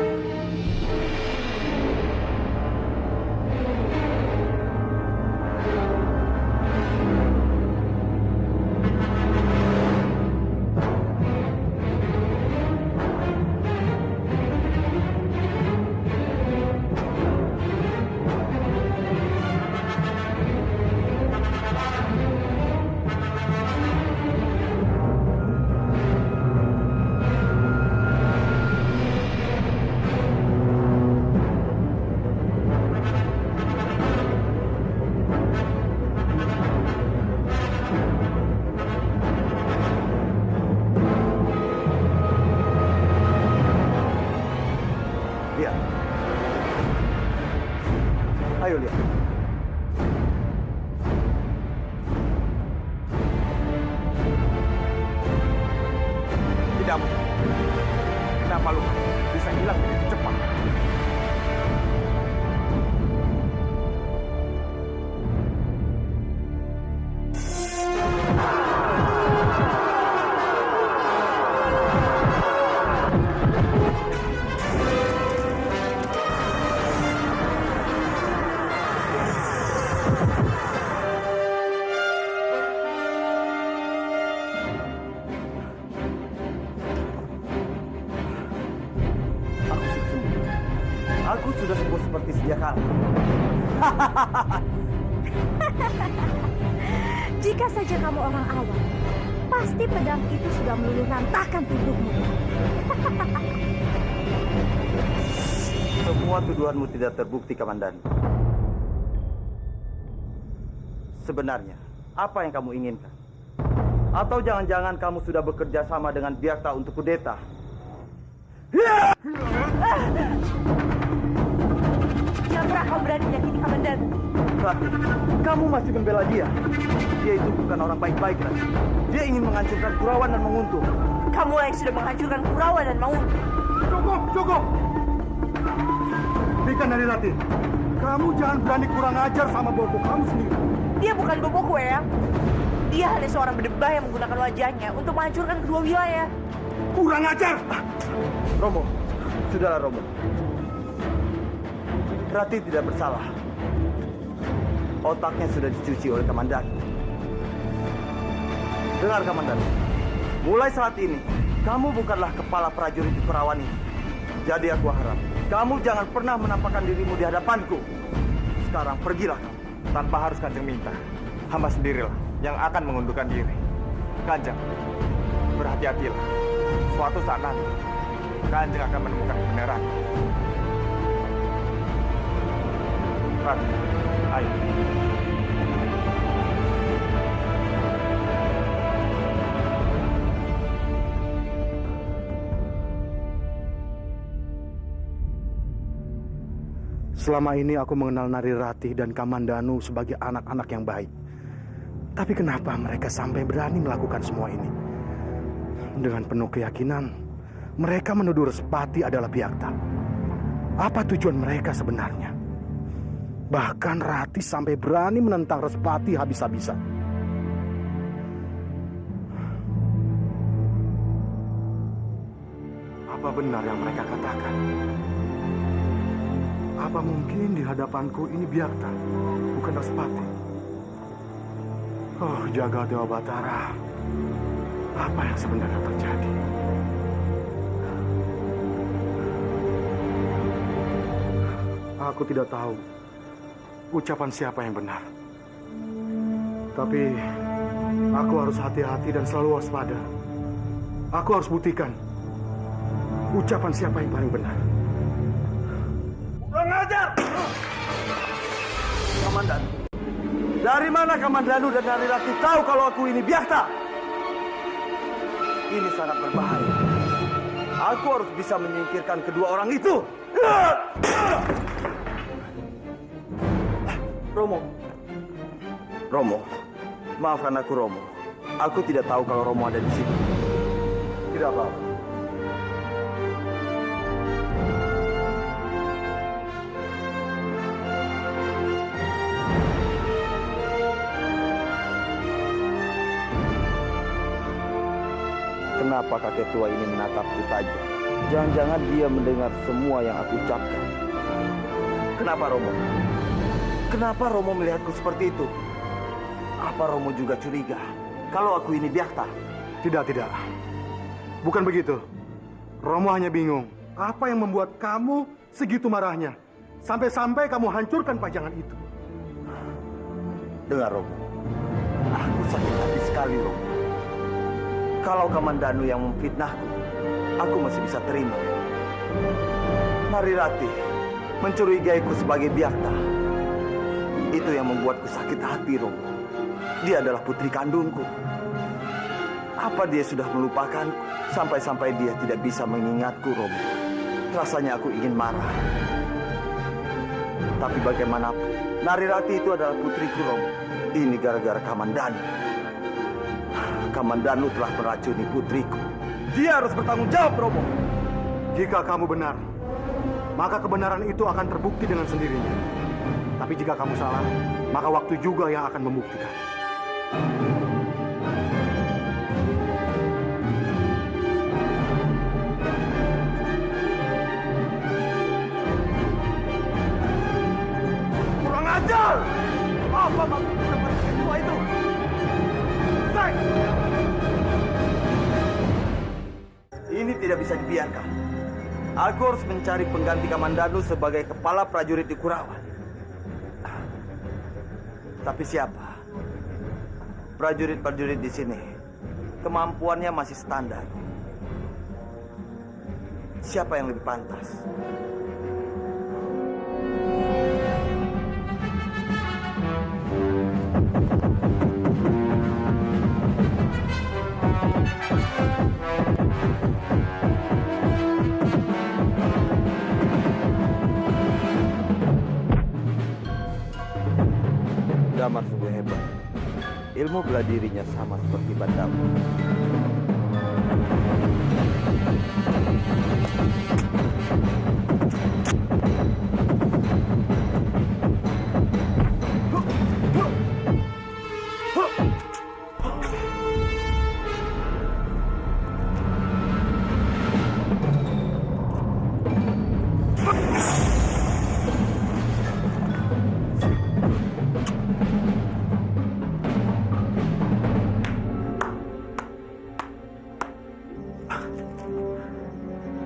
Lihat. Ayo lihat. Tidak mungkin. Kenapa luka bisa hilang begitu cepat? Aku sudah sembuh seperti sedia kala. Jika saja kamu orang awam, pasti pedang itu sudah meluluh rantahkan tubuhmu. Semua tuduhanmu tidak terbukti, Kamandanu. Sebenarnya, apa yang kamu inginkan? Atau jangan-jangan kamu sudah bekerja sama dengan Byakta untuk kudeta? Jangan pernah kau berani menyakiti Kamandanu. Rati, kamu masih membela dia. Dia itu bukan orang baik-baik, Rati. Dia ingin menghancurkan Kurawan dan Manguntu. Kamu yang sudah menghancurkan Kurawan dan Manguntu. Cukup, cukup. Hentikan dari Rati. Kamu jangan berani kurang ajar sama bobo kamu sendiri. Dia bukan boboku, Eyang. Dia hanya seorang berdebah yang menggunakan wajahnya untuk menghancurkan kedua wilayah. Kurang ajar! Romo, sudahlah Romo. Rati tidak bersalah. Otaknya sudah dicuci oleh Kamandanu. Dengar Kamandanu, mulai saat ini, kamu bukanlah kepala prajurit di Kurawan ini. Jadi aku harap, kamu jangan pernah menampakkan dirimu di hadapanku. Sekarang pergilah kamu. Tanpa harus Kanjeng minta, hamba sendirilah yang akan mengundurkan diri. Kanjeng, berhati-hatilah. Suatu saat nanti, Kanjeng akan menemukan kebenaran. Rati, ayo. Selama ini aku mengenal Nari Rati dan Kamandanu sebagai anak-anak yang baik. Tapi kenapa mereka sampai berani melakukan semua ini? Dengan penuh keyakinan, mereka menuduh Respati adalah Byakta. Apa tujuan mereka sebenarnya? Bahkan Rati sampai berani menentang Respati habis-habisan. Apa benar yang mereka katakan? Apa mungkin di hadapanku ini Byakta, bukan Respati? Oh, Jaga Dewa Batara, apa yang sebenarnya terjadi? Aku tidak tahu ucapan siapa yang benar. Tapi aku harus hati-hati dan selalu waspada. Aku harus buktikan ucapan siapa yang paling benar. Kurang ajar! Kamandanu, dari mana Kamandanu dan Nari Rati tahu kalau aku ini Byakta? Ini sangat berbahaya. Aku harus bisa menyingkirkan kedua orang itu. Romo, maafkan aku Romo. Aku tidak tahu kalau Romo ada di sini. Tidak apa-apa. Kenapa kakek tua ini menatapku tajam? Jangan-jangan dia mendengar semua yang aku ucapkan. Kenapa Romo? Kenapa Romo melihatku seperti itu? Apa Romo juga curiga kalau aku ini Byakta? Tidak. Bukan begitu. Romo hanya bingung. Apa yang membuat kamu segitu marahnya? Sampai-sampai kamu hancurkan pajangan itu. Dengar Romo, aku sakit hati sekali Romo. Kalau Kamandanu yang memfitnahku, aku masih bisa terima. Narirati mencurigaiku sebagai Byakta. Itu yang membuatku sakit hati Romo. Dia adalah putri kandungku. Apa dia sudah melupakanku sampai-sampai dia tidak bisa mengingatku Romo? Rasanya aku ingin marah. Tapi bagaimanapun, Narirati itu adalah putriku Romo. Ini gara-gara Kamandanu. Kamandanu telah meracuni putriku. Dia harus bertanggung jawab Romo. Jika kamu benar, maka kebenaran itu akan terbukti dengan sendirinya. Tapi jika kamu salah, maka waktu juga yang akan membuktikan. Kurang ajar! Apa maksudnya kepada semua itu? Ini tidak bisa dibiarkan. Aku harus mencari pengganti Kamandanu sebagai kepala prajurit di Kurawan. Tapi siapa? Prajurit-prajurit di sini kemampuannya masih standar. Siapa yang lebih pantas? Damar sungguh hebat. Ilmu bela dirinya sama seperti Bandamu.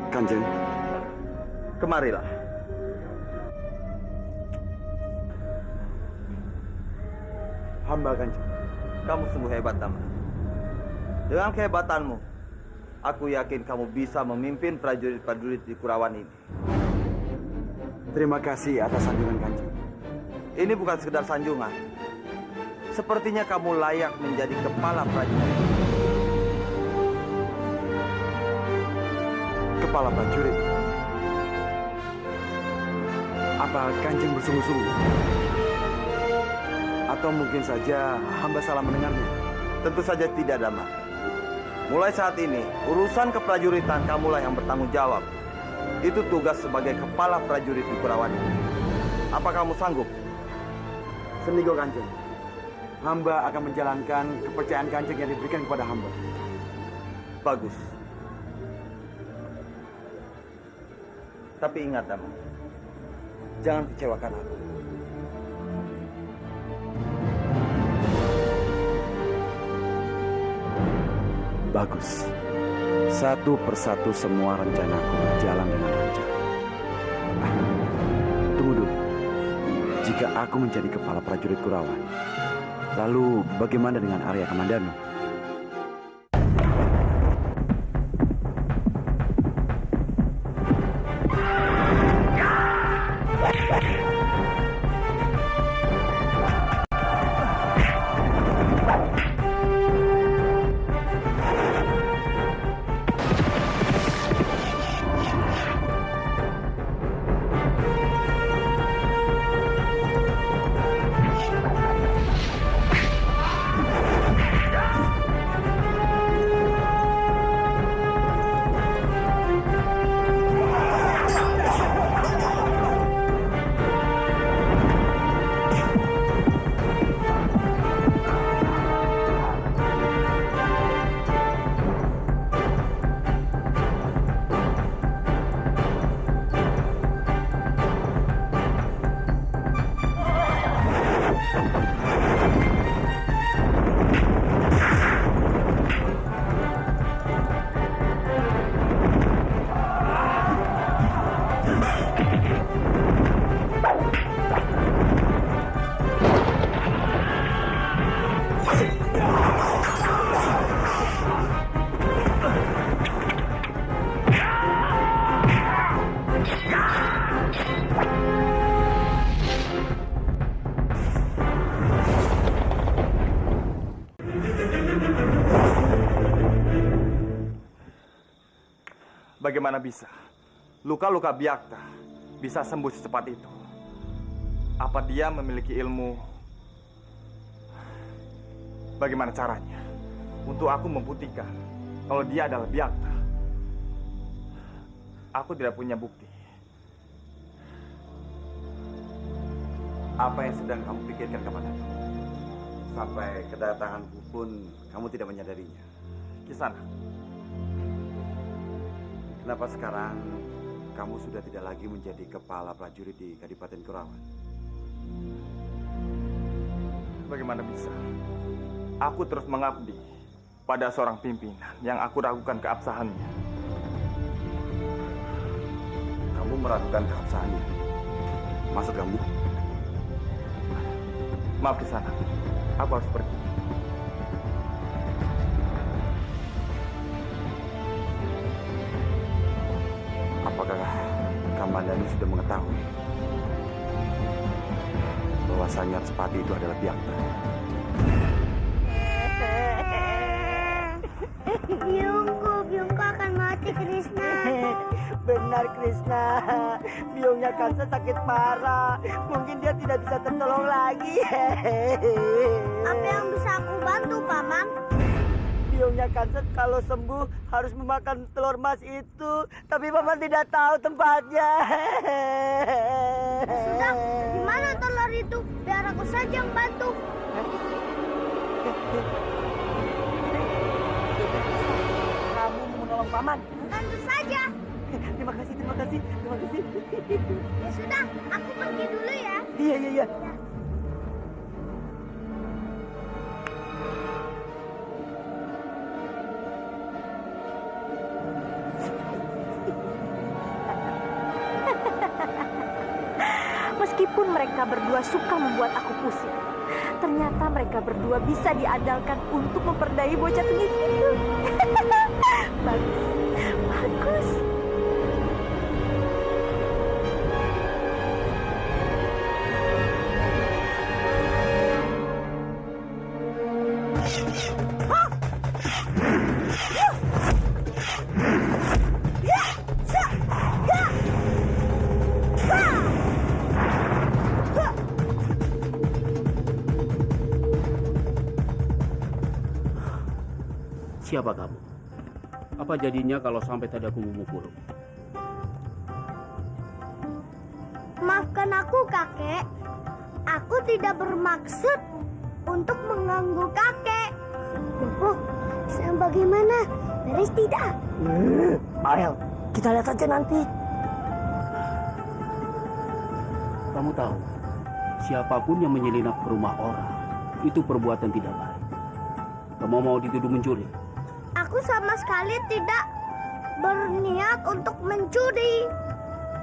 Kanjeng, Kemarilah. hamba Kanjeng. Kamu sungguh hebat, Damar. Dengan kehebatanmu, aku yakin kamu bisa memimpin prajurit-prajurit di Kurawan ini. Terima kasih atas sanjungan Kanjeng. Ini bukan sekedar sanjungan. Sepertinya kamu layak menjadi kepala prajurit. Kepala prajurit? Apa Kanjeng bersungguh-sungguh? Atau mungkin saja hamba salah mendengarnya? Tentu saja tidak, Damar. Mulai saat ini, urusan keprajuritan kamulah yang bertanggung jawab. Itu tugas sebagai kepala prajurit di Kurawan ini. Apa kamu sanggup? Senigo Kanjeng. Hamba akan menjalankan kepercayaan Kanjeng yang diberikan kepada hamba. Bagus. Tapi ingat, Damar. Jangan kecewakan aku. Bagus. Satu persatu semua rencanaku berjalan dengan lancar. Tunggu dulu. Jika aku menjadi kepala prajurit Kurawan, lalu bagaimana dengan Arya Kamandanu? Bagaimana bisa luka-luka Byakta bisa sembuh secepat itu? Apa dia memiliki ilmu? Bagaimana caranya untuk aku membuktikan kalau dia adalah Byakta? Aku tidak punya bukti. Apa yang sedang kamu pikirkan kepadaku? Sampai kedatanganku pun kamu tidak menyadarinya. Kisana, kenapa sekarang kamu sudah tidak lagi menjadi kepala prajurit di Kadipaten Kurawan? bagaimana bisa aku terus mengabdi pada seorang pimpinan yang aku ragukan keabsahannya? Kamu meragukan keabsahannya? Maksud kamu? Maaf Kisana, aku harus pergi. Apakah Kamandanu sudah mengetahui bahwasanya Respati itu adalah Byakta? Biungku akan mati, Krishna. Benar, Krishna. Biungnya Kansa sakit parah. Mungkin dia tidak bisa tertolong lagi. Apa yang bisa aku bantu, Paman? Biungnya Kansa kalau sembuh harus memakan telur emas itu. Tapi Paman tidak tahu tempatnya. Sudah, di mana telur itu? Biar aku saja yang bantu. Kamu mau menolong Paman? Tentu saja. Terima kasih, terima kasih, terima kasih. Ya sudah, aku pergi dulu ya. Iya, iya, iya. Meskipun mereka berdua suka membuat aku pusing, ternyata mereka berdua bisa diandalkan untuk memperdaya bocah tengik itu. Bagus, bagus. Siapa kamu? Apa jadinya kalau sampai tadi aku memukul? Maafkan aku, kakek. Aku tidak bermaksud untuk mengganggu kakek. Bobo, sedang bagaimana? Beres tidak? Ayo, kita lihat saja nanti. Kamu tahu, siapapun yang menyelinap ke rumah orang, itu perbuatan tidak baik. Kamu mau dituduh mencuri? Aku sama sekali tidak berniat untuk mencuri.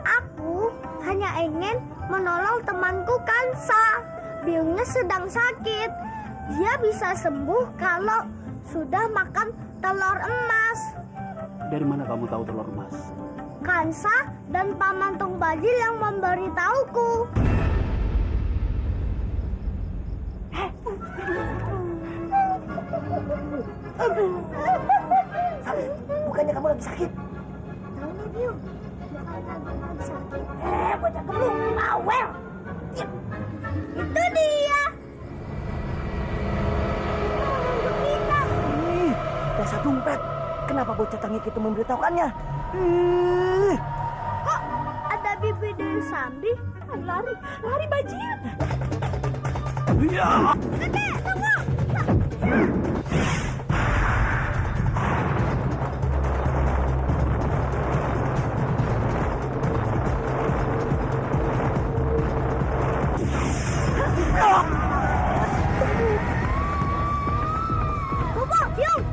Aku hanya ingin menolong temanku Kansa. Biungnya sedang sakit. Dia bisa sembuh kalau sudah makan telur emas. Dari mana kamu tahu telur emas? Kansa dan Paman Tung Bajil yang memberitahuku. Bukannya kamu lagi sakit? Tahu nih, Biung. Bukan lagi sakit. Bocah gemuk, bawel. Itu dia. Dasar dompet. Kenapa bocah tengik itu memberitahukannya? Kok ada Bibi Dewi Sambi? Lari, lari Bajil. Kakek, tunggu. Bobo, Biung.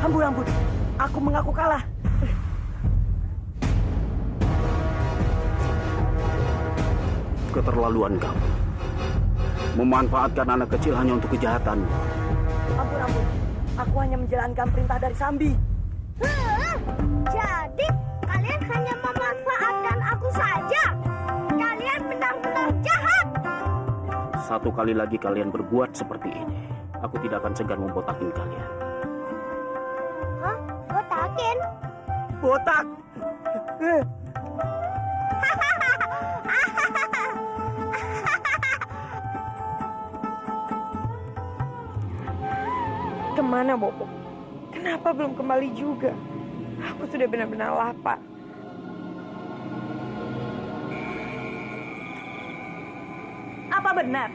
Ampun, ampun. Aku mengaku kalah. Keterlaluan kamu. Memanfaatkan anak kecil hanya untuk kejahatan. Ampun, ampun. Aku hanya menjalankan perintah dari Sambi. Jadi kalian hanya memanfaatkan aku saja. Kalian benar-benar jahat. Satu kali lagi kalian berbuat seperti ini, aku tidak akan segan membotakin kalian. Hah? Botakin? Botak. Kemana Bobo? Kenapa belum kembali juga? Aku sudah benar-benar lapar. Apa benar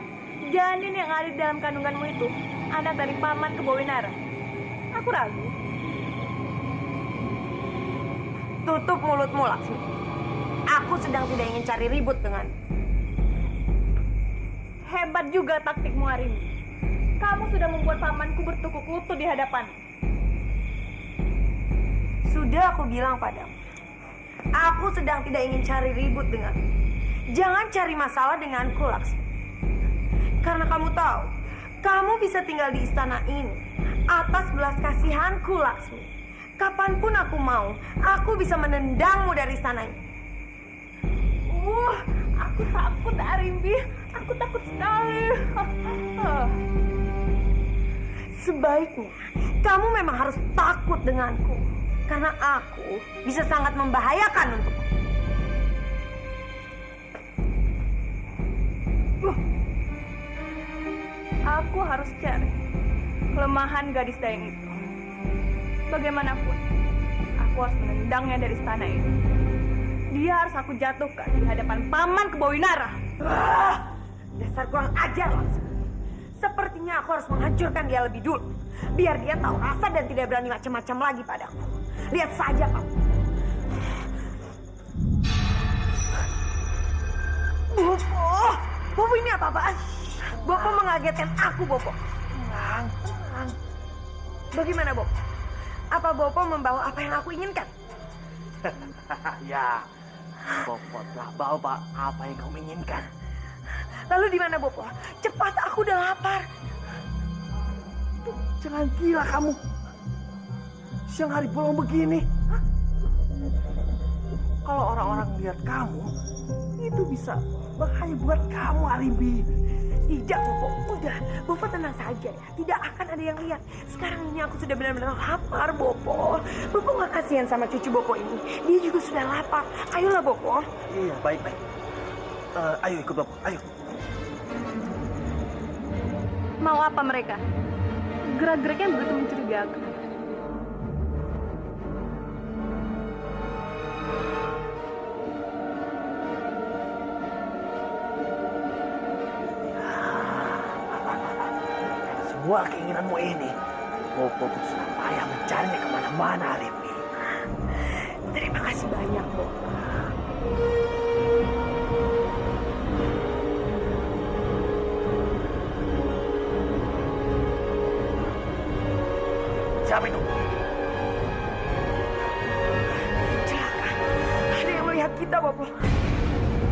janin yang ada di dalam kandunganmu itu anak dari paman Kebawinara? Aku ragu. Tutup mulutmu, Laksmi. Aku sedang tidak ingin cari ribut dengan. Hebat juga taktikmu hari ini. Kamu sudah membuat pamanku bertukuk lutut di hadapan. Sudah aku bilang padamu. Aku sedang tidak ingin cari ribut dengan. Jangan cari masalah denganku, Laksmi. Karena kamu tahu, kamu bisa tinggal di istana ini atas belas kasihanku, Laksmi. Kapanpun aku mau, aku bisa menendangmu dari istana ini. Aku takut, Arimbi. Aku takut sekali. Sebaiknya, kamu memang harus takut denganku. Karena aku bisa sangat membahayakan untukmu. Aku harus cari kelemahan gadis dayang itu. Bagaimanapun, aku harus menendangnya dari istana ini. Dia harus aku jatuhkan di hadapan paman Kebawinara. Dasar kurang ajar, Laksmi. Sepertinya aku harus menghancurkan dia lebih dulu. Biar dia tahu rasa dan tidak berani macam-macam lagi padaku. Lihat saja kamu. Bobo ini apa-apaan? Bobo mengagetkan aku, Bobo. Tenang. Bagaimana, Bobo? Apa Bobo membawa apa yang aku inginkan? Ya, Bobo telah bawa apa yang kamu inginkan. Lalu di mana, Bobo? Cepat, aku udah lapar. Jangan gila kamu. Siang hari bolong begini. Hah? Kalau orang-orang lihat kamu, itu bisa bahaya buat kamu, Arimbi. Tidak, Bobo. Udah, Bobo tenang saja ya. Tidak akan ada yang lihat. Sekarang ini aku sudah benar-benar lapar, Bobo. Bobo nggak kasihan sama cucu Bobo ini. Dia juga sudah lapar. Ayolah, Bobo. Iya, baik-baik. Ayo ikut Bobo, ayo. Mau apa mereka? Gerak-geriknya begitu mencurigakan. Semua keinginanmu ini, Bobo bersusah payah mencarinya kemana-mana, Arimbi. Terima kasih banyak, Bobo. Siapa itu? Celaka. Ada yang melihat kita, Bobo.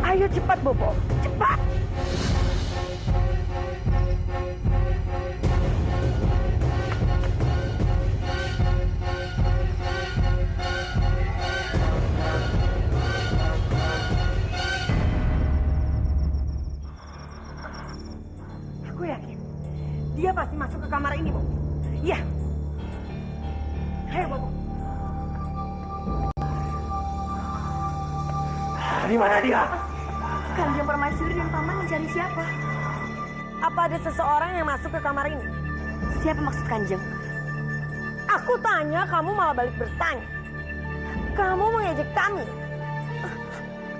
Ayo cepat, Bobo. Cepat. Aku yakin dia pasti masuk ke kamar ini, Bobo. Iya. Ayo, Bobo. Di mana dia? Kanjeng Permaisuri dan paman mencari siapa? Apa ada seseorang yang masuk ke kamar ini? Siapa maksud Kanjeng? Aku tanya, kamu malah balik bertanya. Kamu mengejek kami.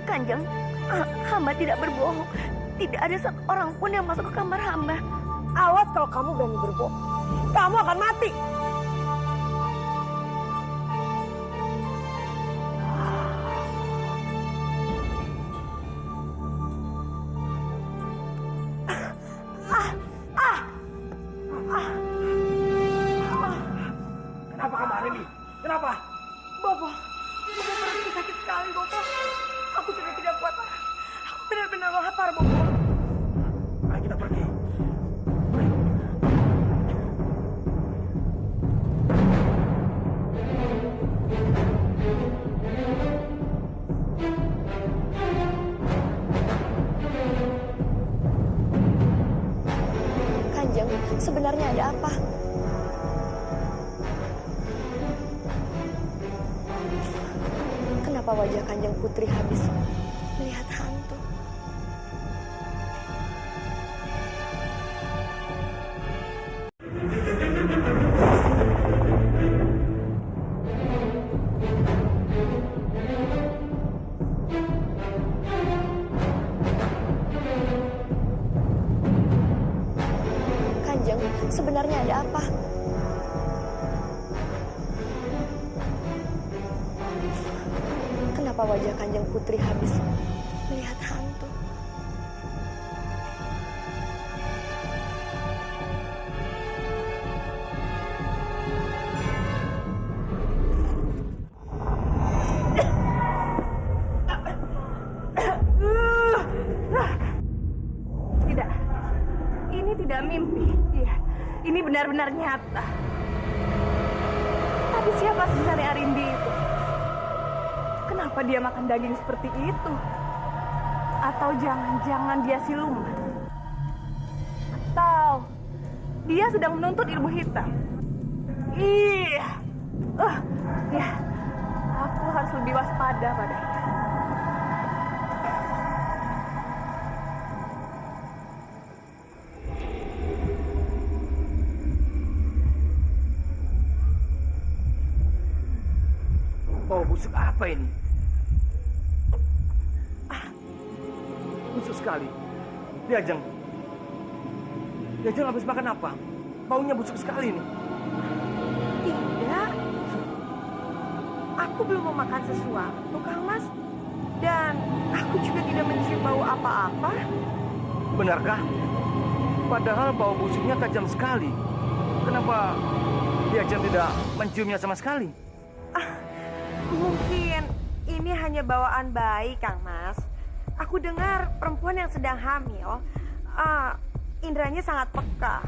Kanjeng, hamba tidak berbohong. Tidak ada satu orang pun yang masuk ke kamar hamba. Awas kalau kamu berani berbohong. Kamu akan mati. Kenapa kamu Arimbi? Kenapa? Bopo, perutku sakit sekali, Bopo. Aku sudah tidak kuat. Aku benar-benar lapar, Bopo. Ayo kita pergi. Kanjeng, sebenarnya ada apa? Kenapa wajah Kanjeng Putri habis melihat hantu? Kanjeng, sebenarnya ada apa? Kenapa wajah Kanjeng Putri habis melihat hantu? Tidak, ini tidak mimpi. Iya, ini benar-benar nyata. Tapi siapa sebenarnya Arimbi itu? Kenapa dia makan daging seperti itu? Atau jangan-jangan dia siluman? Atau dia sedang menuntut ilmu hitam? Iya, ya, aku harus lebih waspada padanya. Bau busuk apa ini? Busuk sekali. Diajeng habis makan apa? Baunya busuk sekali ini. Tidak. Aku belum memakan sesuatu, Kang Mas. Dan aku juga tidak mencium bau apa-apa. Benarkah? Padahal bau busuknya tajam sekali. Kenapa Diajeng tidak menciumnya sama sekali? Mungkin ini hanya bawaan bayi, Kang Mas. Aku dengar perempuan yang sedang hamil, indranya sangat peka.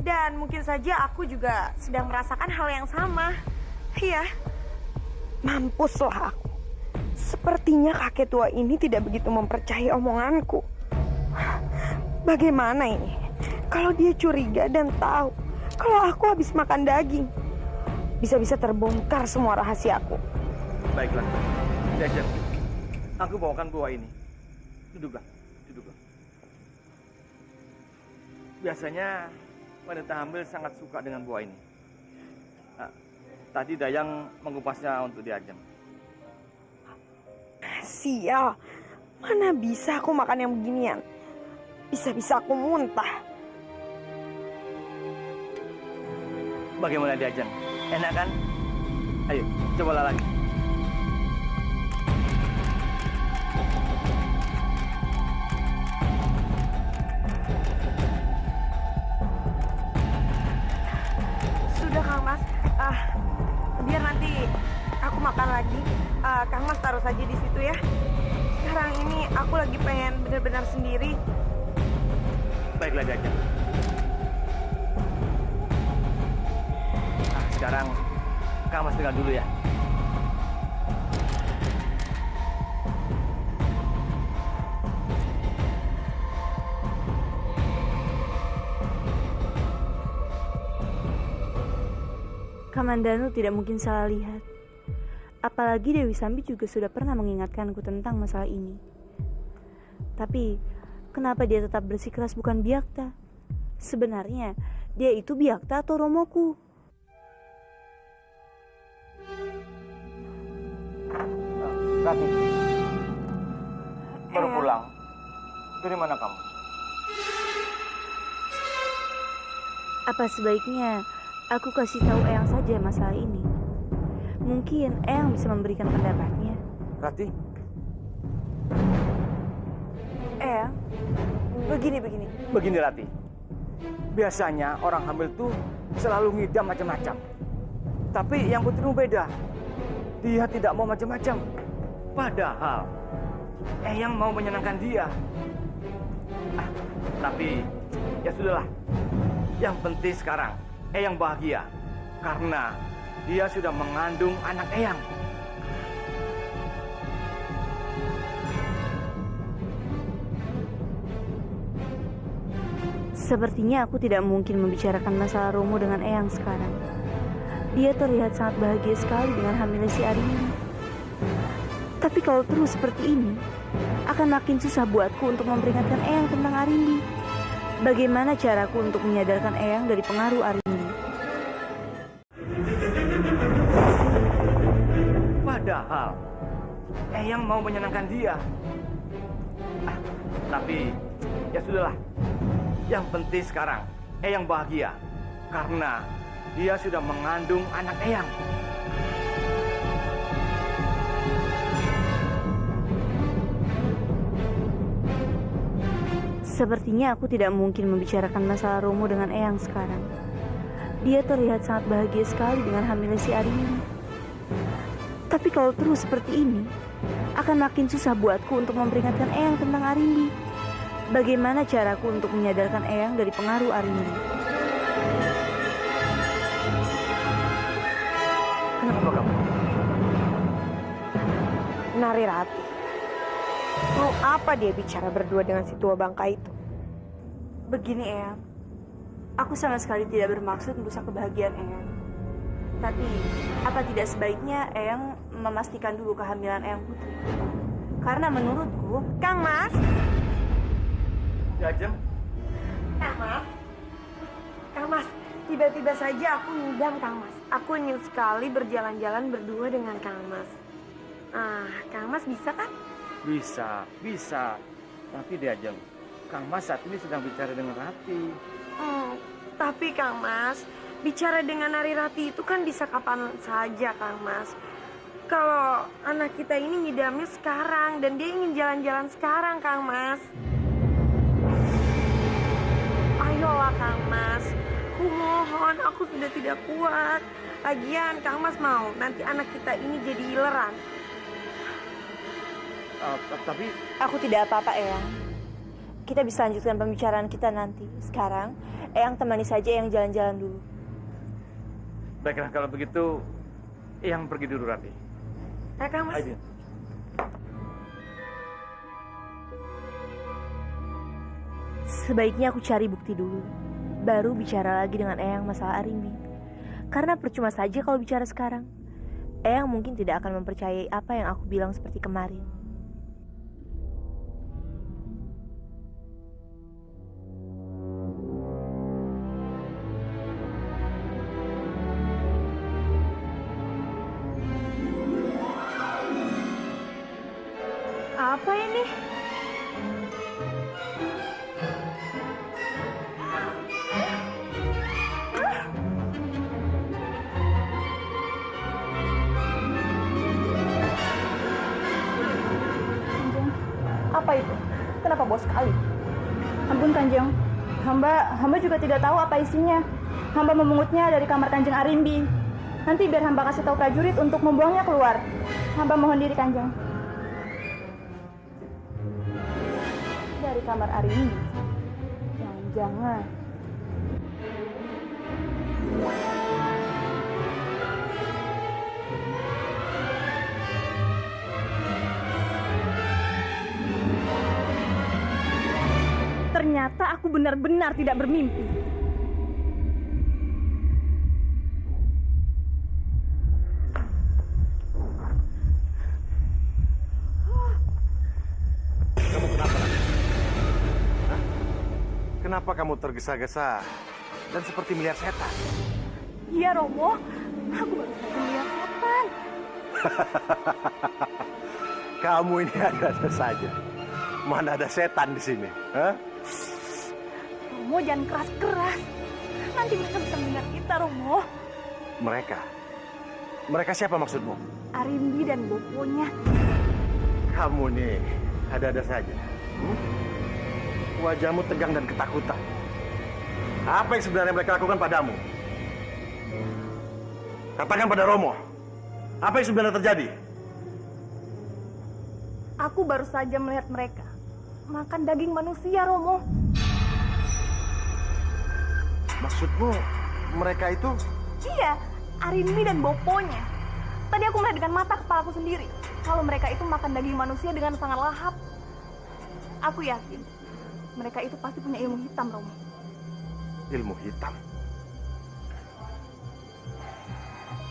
Dan mungkin saja aku juga sedang merasakan hal yang sama. Iya. Mampuslah aku. Sepertinya kakek tua ini tidak begitu mempercayai omonganku. Bagaimana ini? Kalau dia curiga dan tahu kalau aku habis makan daging, bisa-bisa terbongkar semua rahasiaku. Baiklah, Diajeng, aku bawakan buah ini. Duduklah. Biasanya wanita hamil sangat suka dengan buah ini. Tadi Dayang mengupasnya untuk Diajeng. Sial, mana bisa aku makan yang beginian? Bisa-bisa aku muntah. Bagaimana Diajeng? Enak kan? Ayo, cobalah lagi. Sudah, Kang Mas. Biar nanti aku makan lagi. Kang Mas taruh saja di situ ya. Sekarang ini aku lagi pengen benar-benar sendiri. Baiklah Diajeng. Sekarang Kang Mas tinggal dulu ya. Kamandanu tidak mungkin salah lihat. Apalagi Dewi Sambi juga sudah pernah mengingatkanku tentang masalah ini. Tapi, kenapa dia tetap bersikeras bukan Byakta? Sebenarnya, dia itu Byakta atau Romoku? Rati, baru pulang. Dari mana kamu? Apa sebaiknya aku kasih tahu Eyang saja masalah ini? Mungkin Eyang bisa memberikan pendapatnya. Rati? Eyang, begini. Begini Rati. Biasanya orang hamil tuh selalu ngidam macam-macam. Tapi yang putrimu beda. Dia tidak mau macam-macam. Padahal Eyang mau menyenangkan dia. Tapi ya sudahlah. Yang penting sekarang Eyang bahagia karena dia sudah mengandung anak Eyang. Sepertinya aku tidak mungkin membicarakan masalah Romo dengan Eyang sekarang. Dia terlihat sangat bahagia sekali dengan hamilnya si Arimbi. Tapi kalau terus seperti ini, akan makin susah buatku untuk memperingatkan Eyang tentang Arimbi. Bagaimana caraku untuk menyadarkan Eyang dari pengaruh Arimbi? Padahal Eyang mau menyenangkan dia. Tapi ya sudahlah. Yang penting sekarang Eyang bahagia karena dia sudah mengandung anak Eyang. Sepertinya aku tidak mungkin membicarakan masalah Romo dengan Eyang sekarang. Dia terlihat sangat bahagia sekali dengan hamilnya si Arimbi. Tapi kalau terus seperti ini, akan makin susah buatku untuk memperingatkan Eyang tentang Arimbi. Bagaimana caraku untuk menyadarkan Eyang dari pengaruh Arimbi? Kenapa kamu? Narirati, mau apa dia bicara berdua dengan si tua bangka itu? Begini Eyang, aku sama sekali tidak bermaksud merusak kebahagiaan Eyang. Tapi, apa tidak sebaiknya Eyang memastikan dulu kehamilan Eyang Putri? Karena menurutku, Kang Mas. Jajeng. Kang Mas, tiba-tiba saja aku ngidam Kang Mas. Aku ingin sekali berjalan-jalan berdua dengan Kang Mas. Kang Mas bisa kan? Bisa. Tapi Jajeng, Kang Mas saat ini sedang bicara dengan Rati. Tapi Kang Mas, bicara dengan Narirati itu kan bisa kapan saja Kang Mas. Kalau anak kita ini ngidamnya sekarang dan dia ingin jalan-jalan sekarang Kang Mas. Ayolah Kang Mas, aku mohon, aku sudah tidak kuat. Lagian Kang Mas mau nanti anak kita ini jadi ileran. Tapi aku tidak apa-apa Eyang. Kita bisa lanjutkan pembicaraan kita nanti. Sekarang, Eyang temani saja Eyang jalan-jalan dulu. baiklah kalau begitu, Eyang pergi dulu Rati. Kang Mas. Ayo. Sebaiknya aku cari bukti dulu, baru bicara lagi dengan Eyang masalah Arimbi. Karena percuma saja kalau bicara sekarang. Eyang mungkin tidak akan mempercayai apa yang aku bilang seperti kemarin. Apa ini? Apa itu? Kenapa bos sekali? Ampun Kanjeng, hamba juga tidak tahu apa isinya. Hamba memungutnya dari kamar Kanjeng Arimbi. Nanti biar hamba kasih tahu prajurit untuk membuangnya keluar. Hamba mohon diri Kanjeng. Dari kamar Arimbi? Jangan-jangan. Ternyata aku benar-benar tidak bermimpi. Kamu kenapa? Kenapa kamu tergesa-gesa dan seperti melihat setan? Iya Romo, aku baru saja melihat setan. Kamu ini ada saja. Mana ada setan di sini? Hah? Romo jangan keras-keras. Nanti mereka bisa mendengar kita, Romo. Mereka? Mereka siapa maksudmu? Arimbi dan boponya. Kamu nih ada-ada saja. Wajahmu tegang dan ketakutan. Apa yang sebenarnya mereka lakukan padamu? Katakan pada Romo, apa yang sebenarnya terjadi? Aku baru saja melihat mereka makan daging manusia, Romo. Maksudmu mereka itu? Iya, Arimbi dan Boponya. Tadi aku melihat dengan mata kepalaku sendiri kalau mereka itu makan daging manusia dengan sangat lahap. Aku yakin mereka itu pasti punya ilmu hitam, Romo. Ilmu hitam?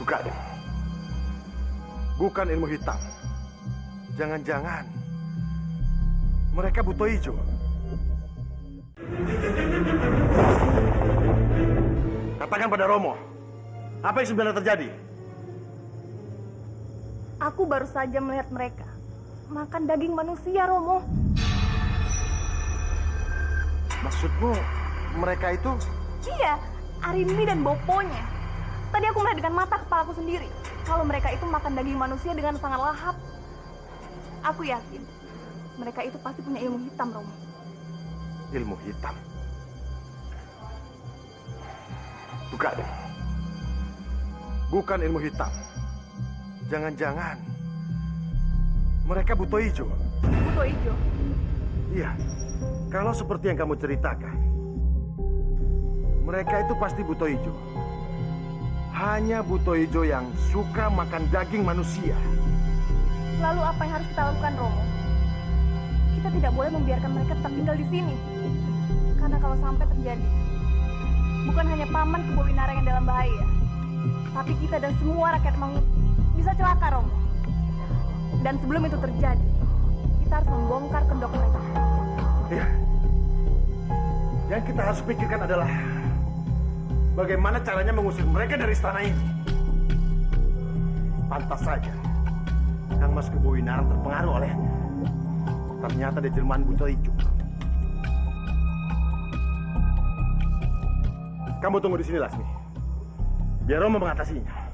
Bukan. Bukan ilmu hitam. Jangan-jangan mereka buto hijau. Katakan pada Romo, apa yang sebenarnya terjadi? Aku baru saja melihat mereka makan daging manusia, Romo. Maksudmu mereka itu? Iya, Arimbi dan Boponya. Tadi aku melihat dengan mata kepalaku sendiri kalau mereka itu makan daging manusia dengan sangat lahap. Aku yakin mereka itu pasti punya ilmu hitam, Romo. Ilmu hitam? Bukan. Bukan ilmu hitam. Jangan-jangan mereka buto hijau. Buto hijau? Iya. Kalau seperti yang kamu ceritakan, mereka itu pasti buto hijau. Hanya buto hijau yang suka makan daging manusia. Lalu apa yang harus kita lakukan, Romo? Kita tidak boleh membiarkan mereka tetap tinggal di sini. Karena kalau sampai terjadi, bukan hanya paman Kebowinarang yang dalam bahaya, tapi kita dan semua rakyat Manguti bisa celaka, Romo. Dan sebelum itu terjadi, kita harus membongkar kedok mereka. Iya. Yang kita harus pikirkan adalah bagaimana caranya mengusir mereka dari istana ini. Pantas saja Kang Mas Kebowinarang terpengaruh olehnya. Ternyata dia jelmaan buto hijau. Kamu tunggu di sini, Lasmi. Biar Romo mengatasinya.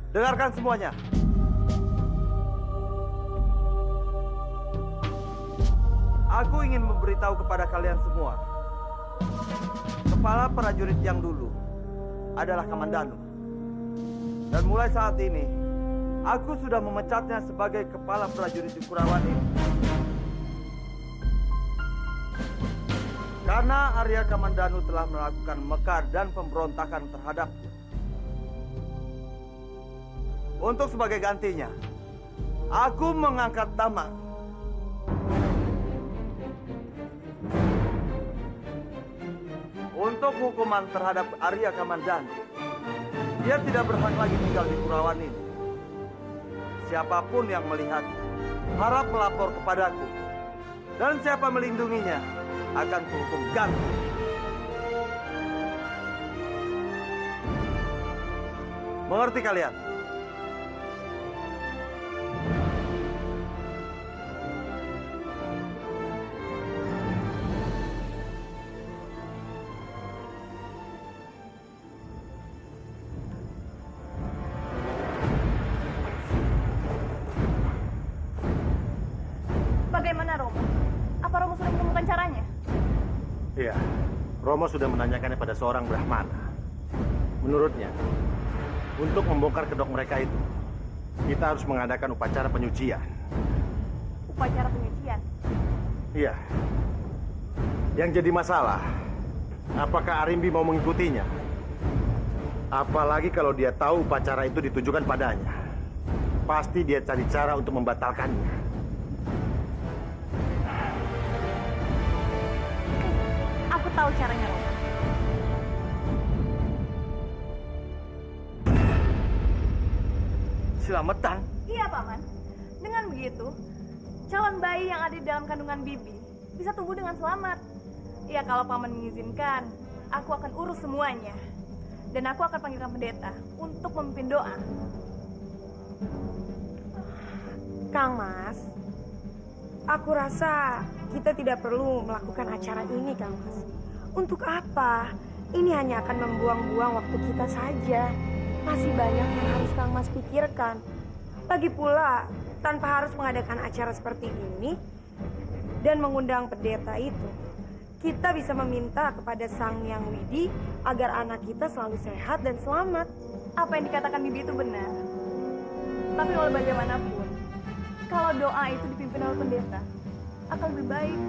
Dengarkan semuanya. Aku ingin memberitahu kepada kalian semua. Kepala prajurit yang dulu adalah Kamandanu. Dan mulai saat ini, aku sudah memecatnya sebagai kepala prajurit di Kurawan ini. Karena Arya Kamandanu telah melakukan mekar dan pemberontakan terhadapku. Untuk sebagai gantinya, aku mengangkat Damang. Untuk hukuman terhadap Arya Kamandanu, dia tidak berhak lagi tinggal di Kurawan ini. Siapapun yang melihat, harap melapor kepadaku. Dan siapa melindunginya, akan kuhukum ganti. Mengerti kalian? Bagaimana, Romo? Apa Romo sudah menemukan caranya? Iya, Romo sudah menanyakannya pada seorang Brahmana. Menurutnya, untuk membongkar kedok mereka itu, kita harus mengadakan upacara penyucian. Upacara penyucian? Iya. Yang jadi masalah, apakah Arimbi mau mengikutinya? Apalagi kalau dia tahu upacara itu ditujukan padanya. Pasti dia cari cara untuk membatalkannya. Aku tahu caranya, Romo. Selamatan? Iya, Paman. Dengan begitu, calon bayi yang ada di dalam kandungan Bibi bisa tumbuh dengan selamat. Ya, kalau Paman mengizinkan, aku akan urus semuanya. Dan aku akan panggilkan pendeta untuk memimpin doa. Kang Mas, aku rasa kita tidak perlu melakukan acara ini, Kang Mas. Untuk apa? Ini hanya akan membuang-buang waktu kita saja. Masih banyak yang harus Kang Mas pikirkan. Lagi pula, tanpa harus mengadakan acara seperti ini, dan mengundang pendeta itu, kita bisa meminta kepada Sang Yang Widi agar anak kita selalu sehat dan selamat. Apa yang dikatakan Bibi itu benar. Tapi walau bagaimanapun, kalau doa itu dipimpin oleh pendeta, akan lebih baik.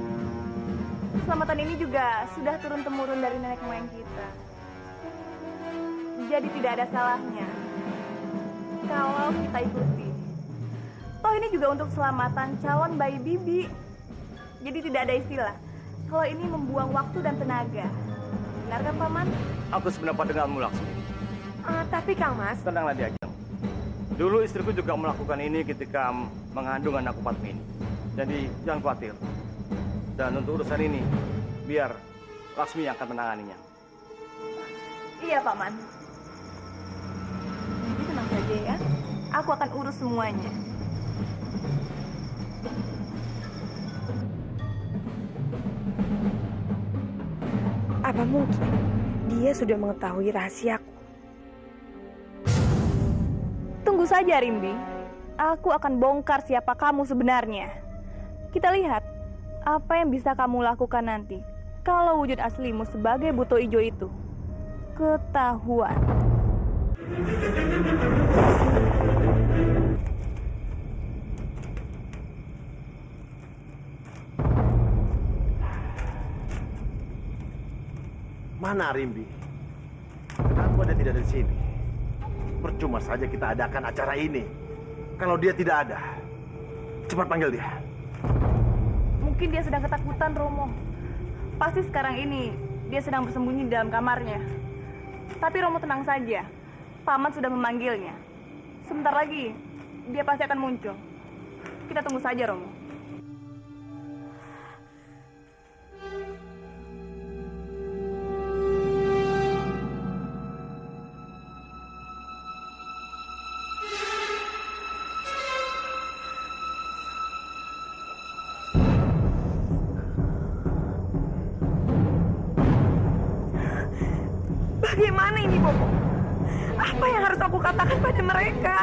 Keselamatan ini juga sudah turun-temurun dari nenek moyang kita. Jadi tidak ada salahnya kalau kita ikuti. Toh ini juga untuk keselamatan calon bayi Bibi. Jadi tidak ada istilah kalau ini membuang waktu dan tenaga. Benar kan, Paman? Aku sependapat denganmu, Laksmi. Tapi Kang Mas, Tenanglah Diajeng. Dulu istriku juga melakukan ini ketika mengandung anakku Patmi ini. Jadi jangan khawatir. Dan untuk urusan ini, biar Laksmi yang akan menanganinya. Iya, Paman. Bibi tenang saja ya. Aku akan urus semuanya. apa mungkin dia sudah mengetahui rahasiaku? Tunggu saja, Rimbi. Aku akan bongkar siapa kamu sebenarnya. Kita lihat apa yang bisa kamu lakukan nanti kalau wujud aslimu sebagai buto ijo itu ketahuan. Mana Rimbi? Kenapa dia tidak ada di sini? Percuma saja kita adakan acara ini. Kalau dia tidak ada, cepat panggil dia. Mungkin dia sedang ketakutan, Romo. Pasti sekarang ini dia sedang bersembunyi di dalam kamarnya. Tapi Romo tenang saja. Paman sudah memanggilnya. Sebentar lagi dia pasti akan muncul. Kita tunggu saja, Romo. Bagaimana ini, Bobo? Apa yang harus aku katakan pada mereka?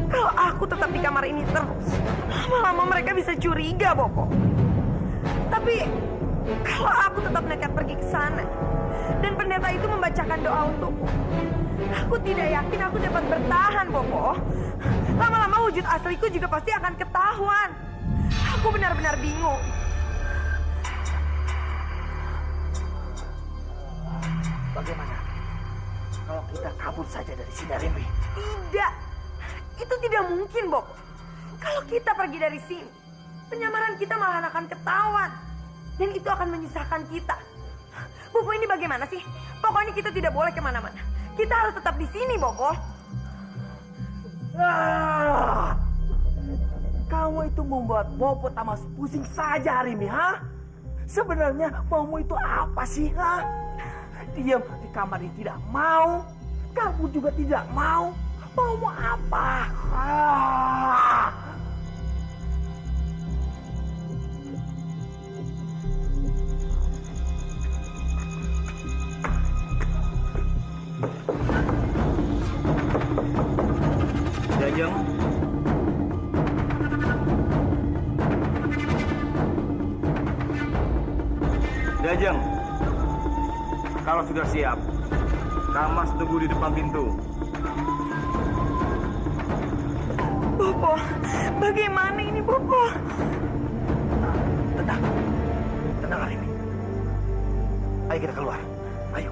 Kalau aku tetap di kamar ini terus, lama-lama mereka bisa curiga, Bobo. Tapi kalau aku tetap nekat pergi ke sana dan pendeta itu membacakan doa untukku, aku tidak yakin aku dapat bertahan, Bobo. Lama-lama wujud asliku juga pasti akan ketahuan. Aku benar-benar bingung. Bagaimana kalau kita kabur saja dari sini, Rimbi? Tidak, itu tidak mungkin, Bob. Kalau kita pergi dari sini, penyamaran kita malah akan ketahuan. Dan itu akan menyusahkan kita. Bobo, ini bagaimana sih? Pokoknya kita tidak boleh kemana-mana. Kita harus tetap di sini, Bobo. Kamu itu membuat Bobo tambah pusing saja, Rimbi, ha? Sebenarnya maumu itu apa sih, ha? Diam di kamar ini tidak mau. Kamu juga tidak mau. Mau apa? Jajang. Jajang. Kalau sudah siap, Kang Mas tunggu di depan pintu. Bobo, bagaimana ini, Bobo? Tenang. Tenang, Rimbi. Ayo kita keluar. Ayo.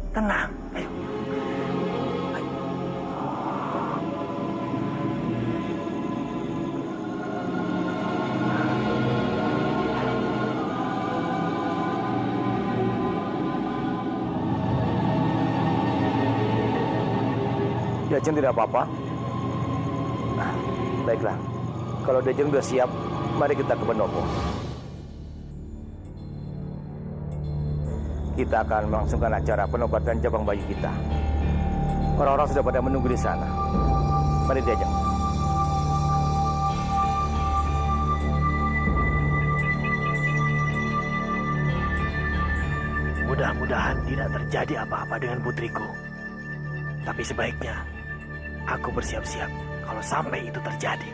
Tenang. Ayo. Dajeng tidak apa-apa. Baiklah, kalau Dajeng sudah siap, mari kita ke pendopo. Kita akan melangsungkan acara penobatan jabang bayi kita. Orang-orang sudah pada menunggu di sana. Mari Dajeng. Mudah-mudahan tidak terjadi apa-apa dengan putriku. Tapi sebaiknya aku bersiap-siap kalau sampai itu terjadi.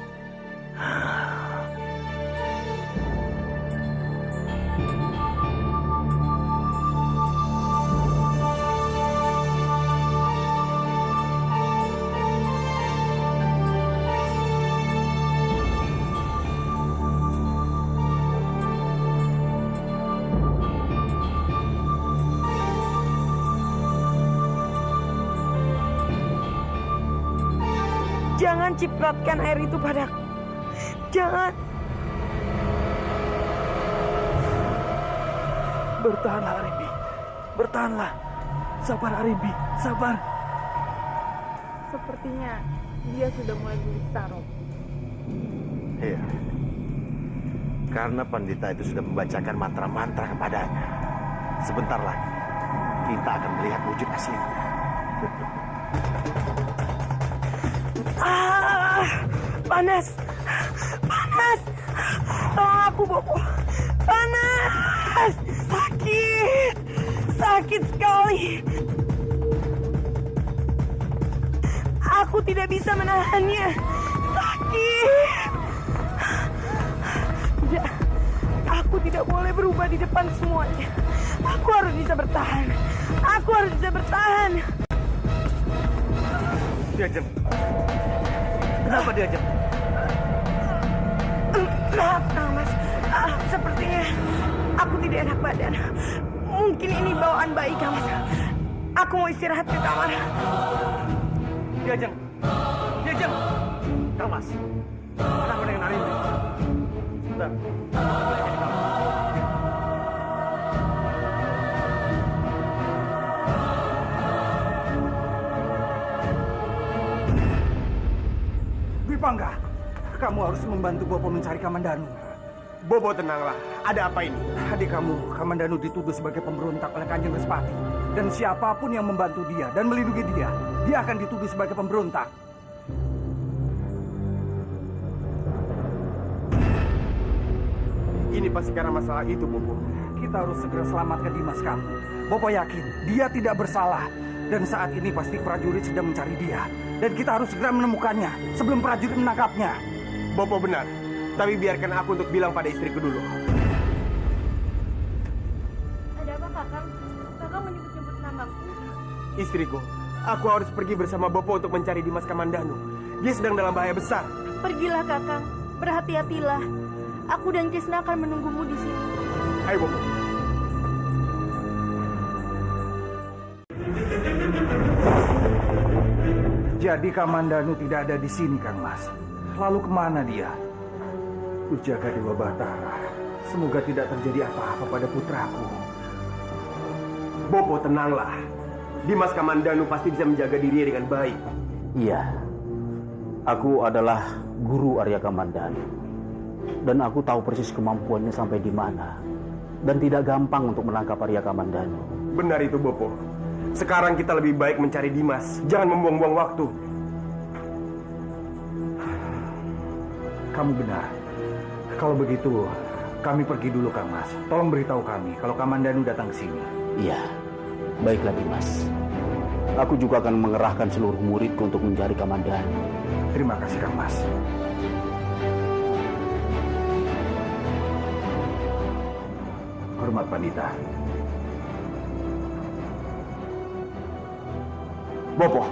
Jangan cipratkan air itu padaku. Jangan. Bertahanlah Arimbi. Bertahanlah. Sabar Arimbi, sabar. Sepertinya dia sudah mulai gelisah, Rob. Iya. Karena pendeta itu sudah membacakan mantra-mantra kepadanya. Sebentar lagi kita akan melihat wujud aslinya. Panas. Panas. Tolong aku, Bopo. Panas. Sakit. Sakit sekali. Aku tidak bisa menahannya. Sakit. Tidak. Aku tidak boleh berubah di depan semuanya. Aku harus bisa bertahan. Aku harus bisa bertahan. Diajem. Kenapa Diajem? Maaf, Mas. Sepertinya aku tidak enak badan. Mungkin ini bawaan bayi, Mas. Aku mau istirahat di kamar. Diajem. Diajem. Mas. Kenapa dengan Arimbi? Sebentar. Pangga, kamu harus membantu Bopo mencari Kamandanu. Bopo tenanglah, ada apa ini? Adik kamu, Kamandanu dituduh sebagai pemberontak oleh Kanjeng Respati. Dan siapapun yang membantu dia dan melindungi dia, dia akan dituduh sebagai pemberontak. Ini pasti karena masalah itu, Bopo. Kita harus segera selamatkan Dimas kamu. Bopo yakin dia tidak bersalah. Dan saat ini pasti prajurit sedang mencari dia. Dan kita harus segera menemukannya sebelum prajurit menangkapnya. Bopo benar. Tapi biarkan aku untuk bilang pada istriku dulu. Ada apa, Kakang? Kakang menyebut-nyebut namaku. Istriku, aku harus pergi bersama Bopo untuk mencari Dimas Kamandanu. Dia sedang dalam bahaya besar. Pergilah, Kakang. Berhati-hatilah. Aku dan Krishna akan menunggumu di sini. Ayo, Bopo. Jadi Kamandanu tidak ada di sini, Kang Mas. Lalu kemana dia? Ujaga Dewa Batara. Semoga tidak terjadi apa-apa pada putraku. Bopo, tenanglah. Dimas Kamandanu pasti bisa menjaga dirinya dengan baik. Iya. Aku adalah guru Arya Kamandanu. Dan aku tahu persis kemampuannya sampai di mana. Dan tidak gampang untuk menangkap Arya Kamandanu. Benar itu, Bopo. Sekarang kita lebih baik mencari Dimas. Jangan membuang-buang waktu. Kamu benar. Kalau begitu, kami pergi dulu, Kang Mas. Tolong beritahu kami kalau Kamandanu datang ke sini. Iya. Baiklah, Dimas. Aku juga akan mengerahkan seluruh muridku untuk mencari Kamandanu. Terima kasih, Kang Mas. Hormat Pandita. Bopo.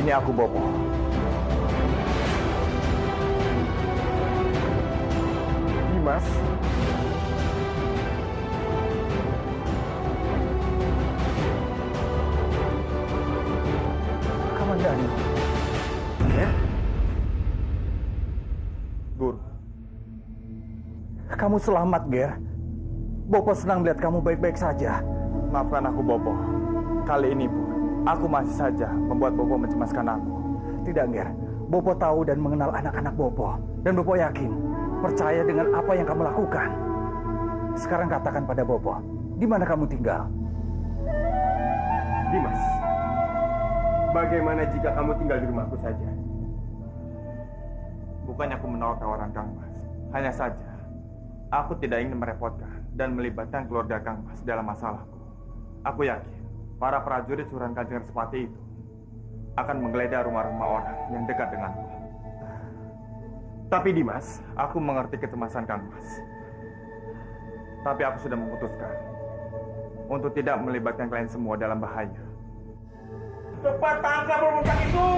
Ini aku, Bopo. Dimas. Kamandanu. Ya? Guru. Kamu selamat, Ger. Bopo senang melihat kamu baik-baik saja. Maafkan aku, Bopo. Kali ini, Bu, aku masih saja membuat Bopo mencemaskan aku. Tidak, Ger. Bopo tahu dan mengenal anak-anak Bopo. Dan Bopo yakin, percaya dengan apa yang kamu lakukan. Sekarang katakan pada Bopo, di mana kamu tinggal? Dimas. Bagaimana jika kamu tinggal di rumahku saja? Bukannya aku menolak tawaran Kang Mas. Hanya saja, aku tidak ingin merepotkan dan melibatkan keluarga Kang Mas dalam masalahku. Aku yakin, para prajurit Suran Kanjeng Respati itu akan menggeledah rumah-rumah orang yang dekat denganku. Tapi Dimas, aku mengerti kecemasan Kang Mas. Tapi aku sudah memutuskan untuk tidak melibatkan kalian semua dalam bahaya. Cepat tangkap pembunuh itu!